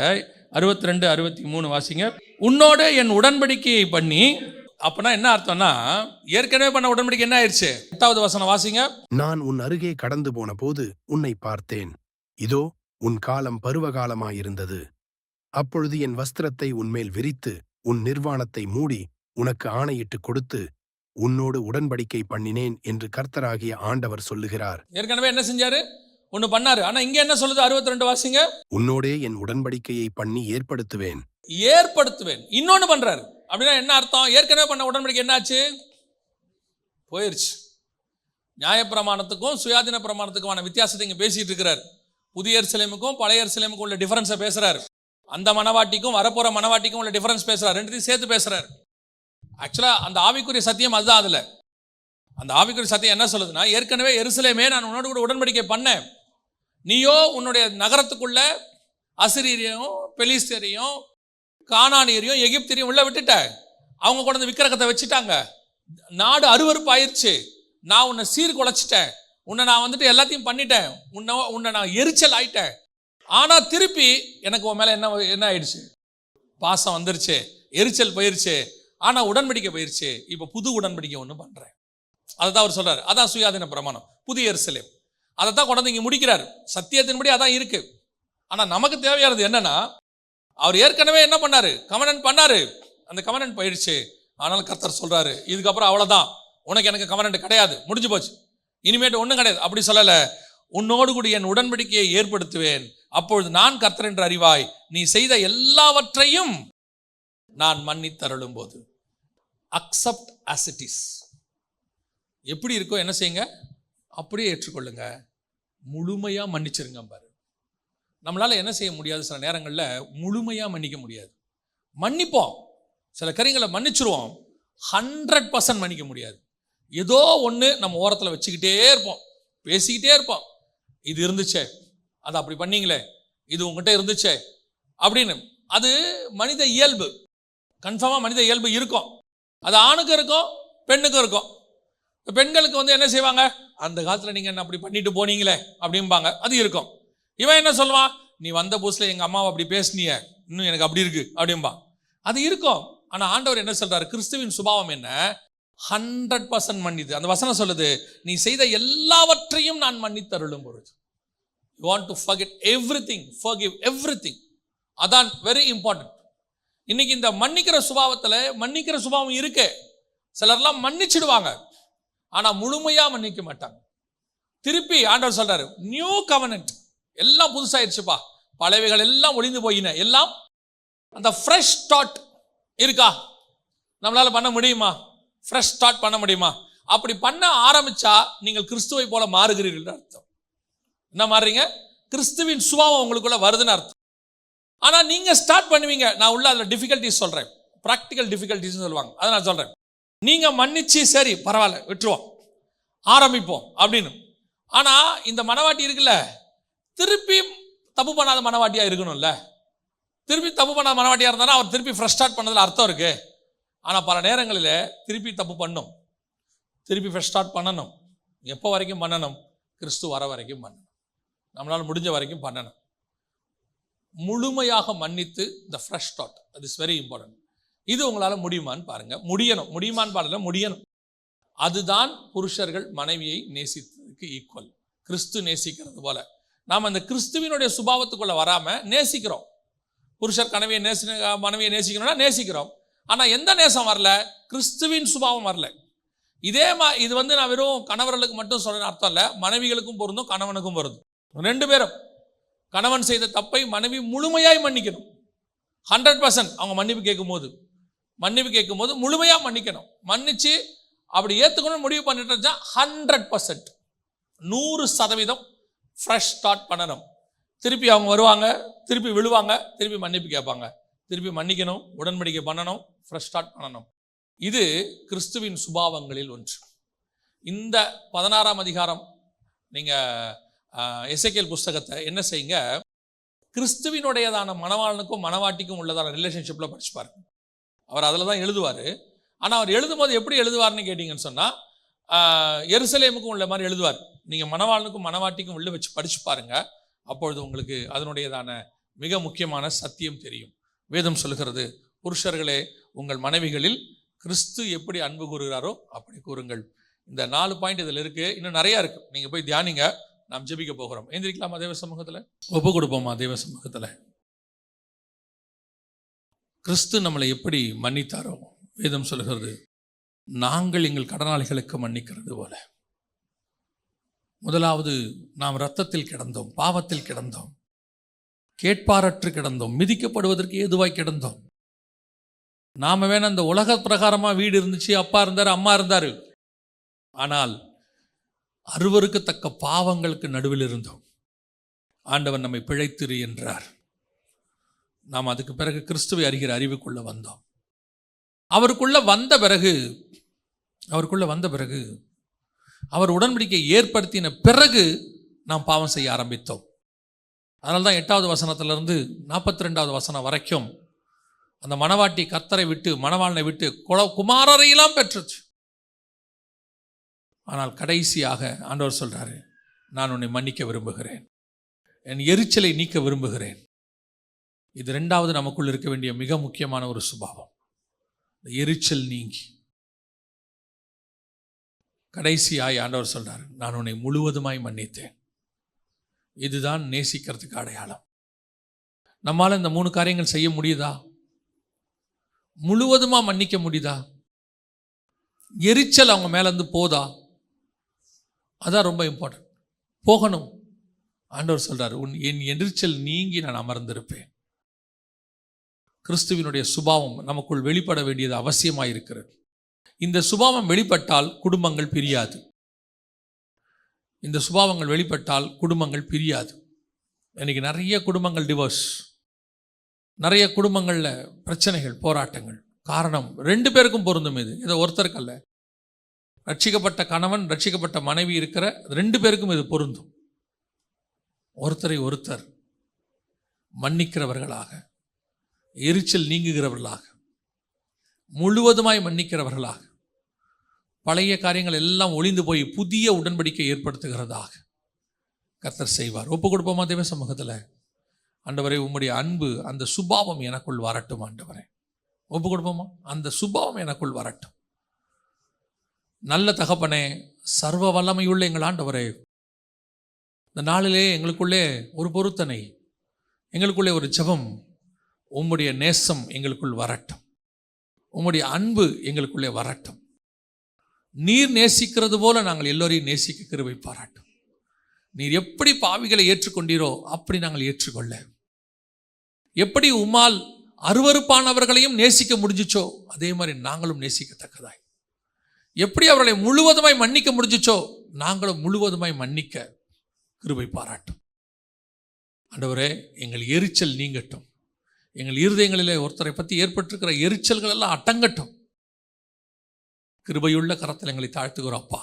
62, 63 வாசிங்க. உன்னோட என் உடன்படிக்கையை பண்ணி. அப்பனா என்ன அர்த்தம்னா, ஏற்கனவே பண்ண உடன்படிக்கை என்ன ஆயிடுச்சு? 8வது வசனம் வாசிங்க. நான் உன் அருகே கடந்து போன போது உன்னை பார்த்தேன், இதோ உன் காலம் பருவகாலமாயிருந்தது. அப்பொழுது என் வஸ்திரத்தை உன்மேல் விரித்து உன் நிர்வாணத்தை மூடி உனக்கு ஆணையிட்டு கொடுத்து உன்னோடு உடன்படிக்கை பண்ணினேன் என்று கர்த்தராகிய ஆண்டவர் சொல்லுகிறார். ஏற்கனவே என்ன செஞ்சாரு? ஒன்று பண்ணாரு. ஆனா இங்க என்ன சொல்லுது? 62 வாசிங்க. உன்னோடே என் உடன்படிக்கையை பண்ணி ஏற்படுத்துவேன். இன்னொன்னு பண்றாரு. அப்படின்னா என்ன அர்த்தம்? ஏற்கனவே பண்ண உடன்படிக்கை என்னாச்சு? போயிருச்சு. நியாயப்பிரமாணத்துக்கும் சுயாதீன பிரமாணத்துக்குமான வித்தியாசத்தை இங்க பேசிட்டு இருக்கிறார். புதிய எருசலேமுக்கும் பழைய எருசலேமுக்கும் உள்ள டிஃபரன்ஸை பேசுறாரு. அந்த மனவாட்டிக்கும் வரப்போற மனவாட்டிக்கும் உள்ள டிஃபரன்ஸ் பேசுறாரு. ரெண்டுத்தையும் சேர்த்து பேசுறாரு. ஆக்சுவலா அந்த ஆவிக்குரிய சத்தியம் அதுதான். அதுல அந்த ஆவிக்குரிய சத்தியம் என்ன சொல்லுதுன்னா, ஏற்கனவே எருசலேமே நான் உன்னோட கூட உடன்படிக்கை பண்ணேன். நீயோ உன்னுடைய நகரத்துக்குள்ள அசிரியரையும் பெலிஸ்தரையும் கானானியரையும் எகிப்தியரையும் உள்ள விட்டுட்ட. அவங்க கொண்டு வந்து விக்கிரகத்தை வச்சுட்டாங்க. நாடு அருவருப்பு ஆயிடுச்சு. நான் உன்னை சீர்குலைச்சிட்டேன். உன்னை நான் வந்துட்டு எல்லாத்தையும் பண்ணிட்டேன். உன்னை நான் எரிச்சல் ஆயிட்டேன். ஆனா திருப்பி எனக்கு உன் மேல என்ன ஆயிடுச்சு? பாசம் வந்துருச்சு, எரிச்சல் போயிருச்சு. ஆனா உடன்படிக்கை போயிருச்சு. இப்ப புது உடன்படிக்கை ஒன்று பண்றேன். அதைத்தான் அவர் சொல்றாரு. அதான் சுயாதீன பிரமாணம், புதிய எருசலேம். அதை தான் கொண்டு வந்து இங்க முடிக்கிறார். சத்தியத்தின்படி அதான் இருக்கு. ஆனா நமக்கு தேவையானது என்னன்னா, அவர் ஏற்கனவே என்ன பண்ணாரு? கவனன்ட் பண்ணாரு. அந்த கவனன்ட் போயிடுச்சு. ஆனால் கர்த்தர் சொல்றாரு, இதுக்கப்புறம் அவ்வளவுதான், உனக்கு எனக்கு கவனன்ட் கிடையாது, முடிஞ்சு போச்சு, இனிமேட்டு ஒன்றும் கிடையாது. அப்படி சொல்லல. உன்னோடு கூட என் உடன்படிக்கையை ஏற்படுத்துவேன். அப்பொழுது நான் கர்த்தர் என்று அறிவாய். நீ செய்த எல்லாவற்றையும் நான் மன்னித்தருளும் போது. Accept as it is. எப்படி இருக்கோ என்ன செய்யுங்க? அப்படியே ஏற்றுக்கொள்ளுங்க. முழுமையா மன்னிச்சிருங்க பாரு. நம்மளால என்ன செய்ய முடியாது? சில நேரங்களில் முழுமையா மன்னிக்க முடியாது. மன்னிப்போம், சில காரியங்களை மன்னிச்சிருவோம். 100% மன்னிக்க முடியாது. ஏதோ ஒன்று நம்ம ஓரத்தில் வச்சுக்கிட்டே இருப்போம், பேசிக்கிட்டே இருப்போம். இது இருந்துச்சே, அது அப்படி பண்ணீங்களே, இது உங்ககிட்ட இருந்துச்சே அப்படின்னு. அது மனித இயல்பு. கன்ஃபார்மாக மனித இயல்பு இருக்கும். அது ஆணுக்கும் இருக்கும், பெண்ணுக்கும் இருக்கும். பெண்களுக்கு வந்து என்ன செய்வாங்க? அந்த காலத்தில் நீங்கள் என்ன அப்படி பண்ணிட்டு போனீங்களே அப்படிம்பாங்க, அது இருக்கும். இவன் என்ன சொல்லுவான்? நீ வந்த புதுசில் எங்கள் அம்மாவை அப்படி பேசினிய, இன்னும் எனக்கு அப்படி இருக்கு அப்படின்பா. அது இருக்கும். ஆனால் ஆண்டவர் என்ன சொல்றாரு? கிறிஸ்துவின் சுபாவம் என்ன? 100% மன்னிது. அந்த வசனம் சொல்லுது, நீ செய்த எல்லாவற்றையும் நான் மன்னித்தருளும் பொழுது. You want to forget everything, forgive everything. அதான் வெரி இம்பார்ட்டன்ட். இன்னைக்கு இந்த மன்னிக்கிற சுபாவம் இருக்கு. சிலர்லாம் மன்னிச்சிடுவாங்க, ஆனா முழுமையா மன்னிக்க மாட்டாங்க. திருப்பி ஆண்டவர் சொல்றாரு, நியூ கவனன்ட், எல்லாம் புதுசாயிருச்சுப்பா, பழையவைகள் எல்லாம் ஒளிந்து போயின, எல்லாம் அந்த ஃப்ரெஷ் ஸ்டார்ட் இருக்கா? நம்மளால பண்ண முடியுமா? ஃப்ரெஷ் ஸ்டார்ட் பண்ண முடியுமா? அப்படி பண்ண ஆரம்பிச்சா நீங்கள் கிறிஸ்துவை போல மாறுகிறீர்கள் அர்த்தம். என்ன மாறுறீங்க? கிறிஸ்துவின் சுபாவம் உங்களுக்குள்ள வருதுன்னு அர்த்தம். ஆனா நீங்க ஸ்டார்ட் பண்ணுவீங்க. நான் உள்ள அதுல டிஃபிகல்ட்டிஸ் சொல்றேன், ப்ராக்டிக்கல் டிஃபிகல்ட்டிஸ் சொல்லுவாங்க, அதை நான் சொல்றேன். நீங்க மன்னிச்சு சரி பரவாயில்ல விட்டுருவோம், ஆரம்பிப்போம் அப்படின்னு. ஆனா இந்த மனவாட்டி இருக்குல்ல, திருப்பி தப்பு பண்ணாத மனவாட்டியா இருக்கணும்ல. திருப்பி தப்பு பண்ணாத மனவாட்டியா இருந்தாலும் அவர் திருப்பி ஃப்ரெஷ் ஸ்டார்ட் பண்ணதுல அர்த்தம் இருக்கு. ஆனா பல நேரங்களில் திருப்பி தப்பு பண்ணும், திருப்பி ஃப்ரெஷ் ஸ்டார்ட் பண்ணணும். எப்போ வரைக்கும் பண்ணணும்? கிறிஸ்து வர வரைக்கும் பண்ணணும். நம்மளால முடிஞ்ச வரைக்கும் பண்ணணும். முழுமையாக மன்னித்து த ஃப்ரெஷ் ஸ்டார்ட், அது இஸ் வெரி இம்பார்ட்டன்ட். இது உங்களால முடியுமான்னு பாருங்க. முடியுமான்னு பாருங்க, முடியணும். அதுதான் புருஷர்கள் மனைவியை நேசித்ததுக்கு ஈக்குவல். கிறிஸ்து நேசிக்கிறது போல நாம் அந்த கிறிஸ்துவினுடைய சுபாவத்துக்குள்ள வராம நேசிக்கிறோம். புருஷர் மனைவியை நேசிக்கணும்னா நேசிக்கிறோம். ஆனா எந்த நேசம் வரல? கிறிஸ்துவின் சுபாவம் வரல. இது நான் வெறும் கணவர்களுக்கு மட்டும் சொல்ற அர்த்தம் இல்ல, மனைவிகளுக்கும் பொருந்தும், கணவனுக்கும் பொருந்தும். 2 பேரும் கணவன் செய்த தப்பை மனைவி முழுமையாய் மன்னிக்கணும். 100% அவங்க மன்னிப்பு கேட்கும் போது முழுமையா மன்னிக்கணும். மன்னிச்சு அப்படி ஏத்துக்கணும் முடிவு பண்ணிட்டு 100% 100% ஃப்ரெஷ் ஸ்டார்ட் பண்ணணும். திருப்பி அவங்க வருவாங்க, திருப்பி விழுவாங்க, திருப்பி மன்னிப்பு கேட்பாங்க, திருப்பி மன்னிக்கணும், உடன்படிக்கை பண்ணணும், ஃப்ரெஷ் ஸ்டார்ட் பண்ணணும். இது கிறிஸ்துவின் சுபாவங்களில் ஒன்று. இந்த 16ஆம் அதிகாரம் நீங்க எசேக்கியேல் புஸ்தகத்தை என்ன செய்யுங்க, கிறிஸ்துவினுடையதான மணவாளனுக்கும் மணவாட்டிக்கும் உள்ளதான ரிலேஷன்ஷிப்ல படிச்சு பாருங்க. அவர் அதில் தான் எழுதுவார். ஆனால் அவர் எழுதும்போது எப்படி எழுதுவார்னு கேட்டிங்கன்னு சொன்னால், எருசலேமுக்கும் உள்ள மாதிரி எழுதுவார். நீங்கள் மணவாளனுக்கும் மணவாட்டிக்கும் உள்ள வச்சு படிச்சு பாருங்க. அப்பொழுது உங்களுக்கு அதனுடையதான மிக முக்கியமான சத்தியம் தெரியும். வேதம் சொல்லுகிறது, புருஷர்களே உங்கள் மனைவிகளில் கிறிஸ்து எப்படி அன்பு கூறுகிறாரோ அப்படி கூறுங்கள். இந்த 4 பாயிண்ட் இதில் இருக்கு. இன்னும் நிறையா இருக்கு, நீங்கள் போய் தியானிங்க. நாம் ஜெபிக்க போகிறோம். எந்திரிக்கலாமா? தேவ சமூகத்தில் ஒப்பு கொடுப்போமா? தேவ சமூகத்தில் கிறிஸ்து நம்மளை எப்படி மன்னித்தாரோ வேதம் சொல்கிறது, நாங்கள் எங்கள் கடனாளிகளுக்கு மன்னிக்கிறது போல. முதலாவது, நாம் இரத்தத்தில் கிடந்தோம், பாவத்தில் கிடந்தோம், கேட்பாரற்று கிடந்தோம், மிதிக்கப்படுவதற்கு ஏதுவாய் கிடந்தோம். நாம வேணா அந்த உலக பிரகாரமா வீடு இருந்துச்சு, அப்பா இருந்தாரு, அம்மா இருந்தாரு, ஆனால் அருவருக்கு தக்க பாவங்களுக்கு நடுவில் இருந்தோம். ஆண்டவன் நம்மை பிழைத்திரு என்றார். நாம் அதுக்கு பிறகு கிறிஸ்துவை அறிகிற அறிவுக்குள்ள வந்தோம். அவருக்குள்ள வந்த பிறகு அவர் உடன்படிக்கை ஏற்படுத்தின பிறகு நாம் பாவம் செய்ய ஆரம்பித்தோம். அதனால தான் 8வது வசனத்திலிருந்து 42வது வசனம் வரைக்கும் அந்த மணவாட்டி கர்த்தரை விட்டு, மணவாளனை விட்டு குமாரரையெல்லாம் பெற்றுச்சு. ஆனால் கடைசியாக ஆண்டவர் சொல்றாரு, நான் உன்னை மன்னிக்க விரும்புகிறேன், என் எரிச்சலை நீக்க விரும்புகிறேன். இது 2வது நமக்குள் இருக்க வேண்டிய மிக முக்கியமான ஒரு சுபாவம். எரிச்சல் நீங்கி கடைசியாய் ஆண்டவர் சொல்றாரு, நான் உன்னை முழுவதுமாய் மன்னித்தேன். இதுதான் நேசிக்கிறதுக்கு அடையாளம். நம்மால இந்த 3 காரியங்கள் செய்ய முடியுதா? முழுவதுமா மன்னிக்க முடியுதா? எரிச்சல் அவங்க மேல இருந்து போதா? அதான் ரொம்ப இம்பார்ட்டன்ட். போகணும். ஆண்டவர் சொல்றாரு, என் எரிச்சல் நீங்கி நான் அமர்ந்திருப்பேன். கிறிஸ்துவினுடைய சுபாவம் நமக்குள் வெளிப்பட வேண்டியது அவசியமாயிருக்கிறது. இந்த சுபாவம் வெளிப்பட்டால் குடும்பங்கள் பிரியாது. இந்த சுபாவங்கள் வெளிப்பட்டால் குடும்பங்கள் பிரியாது. இன்னைக்கு நிறைய குடும்பங்கள் டிவோர்ஸ், நிறைய குடும்பங்களில் பிரச்சனைகள், போராட்டங்கள். காரணம் 2 பேருக்கும் பொருந்தும். இது ஏதோ ஒருத்தருக்கு அல்ல. ரட்சிக்கப்பட்ட கணவன், ரட்சிக்கப்பட்ட மனைவி இருக்கிற 2 பேருக்கும் இது பொருந்தும். ஒருத்தரை ஒருத்தர் மன்னிக்கிறவர்களாக, எரிச்சல் நீங்குகிறவர்களாக, முழுவதுமாய் மன்னிக்கிறவர்களாக, பழைய காரியங்கள் எல்லாம் ஒளிந்து போய் புதிய உடன்படிக்கை ஏற்படுத்துகிறதாக கர்த்தர் செய்வார். ஒப்பு கொடுப்போமா தேவ சமூகத்தில்? ஆண்டவரே, உம்முடைய அன்பு, அந்த சுபாவம் எனக்குள் வரட்டும். ஆண்டவரே, ஒப்பு கொடுப்போமா? அந்த சுபாவம் எனக்குள் வரட்டும். நல்ல தகப்பனே, சர்வ வல்லமையுள்ள எங்கள் ஆண்டவரே, இந்த நாளிலே எங்களுக்குள்ளே ஒரு பொருத்தனை, எங்களுக்குள்ளே ஒரு ஜெபம், உம்முடைய நேசம் எங்களுக்குள் வரட்டும். உம்முடைய அன்பு எங்களுக்குள்ளே வரட்டும். நீர் நேசிக்கிறது போல நாங்கள் எல்லோரையும் நேசிக்க கிருபை பாராட்டும். நீர் எப்படி பாவிகளை ஏற்றுக்கொண்டீரோ அப்படி நாங்கள் ஏற்றுக்கொள்ள, எப்படி உம்மால் அருவருப்பானவர்களையும் நேசிக்க முடிஞ்சிச்சோ அதே மாதிரி நாங்களும் நேசிக்கத்தக்கதாய், எப்படி அவர்களை முழுவதுமாய் மன்னிக்க முடிஞ்சிச்சோ நாங்களும் முழுவதுமாய் மன்னிக்க கிருபை பாராட்டும். ஆண்டவரே, எங்கள் எரிச்சல் நீங்கட்டும். எங்கள் இருதயங்களிலே ஒருத்தரை பற்றி ஏற்பட்டிருக்கிற எரிச்சல்கள் எல்லாம் அடங்கட்டும். கிருபையுள்ள கரத்தில் எங்களை தாழ்த்துகிறோம் அப்பா.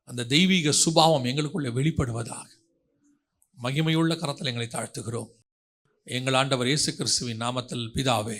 அந்த தெய்வீக சுபாவம் எங்களுக்குள்ளே வெளிப்படுவதாக மகிமையுள்ள கரத்தில் எங்களை தாழ்த்துகிறோம். எங்கள் ஆண்டவர் இயேசு கிறிஸ்துவின் நாமத்தில் பிதாவே.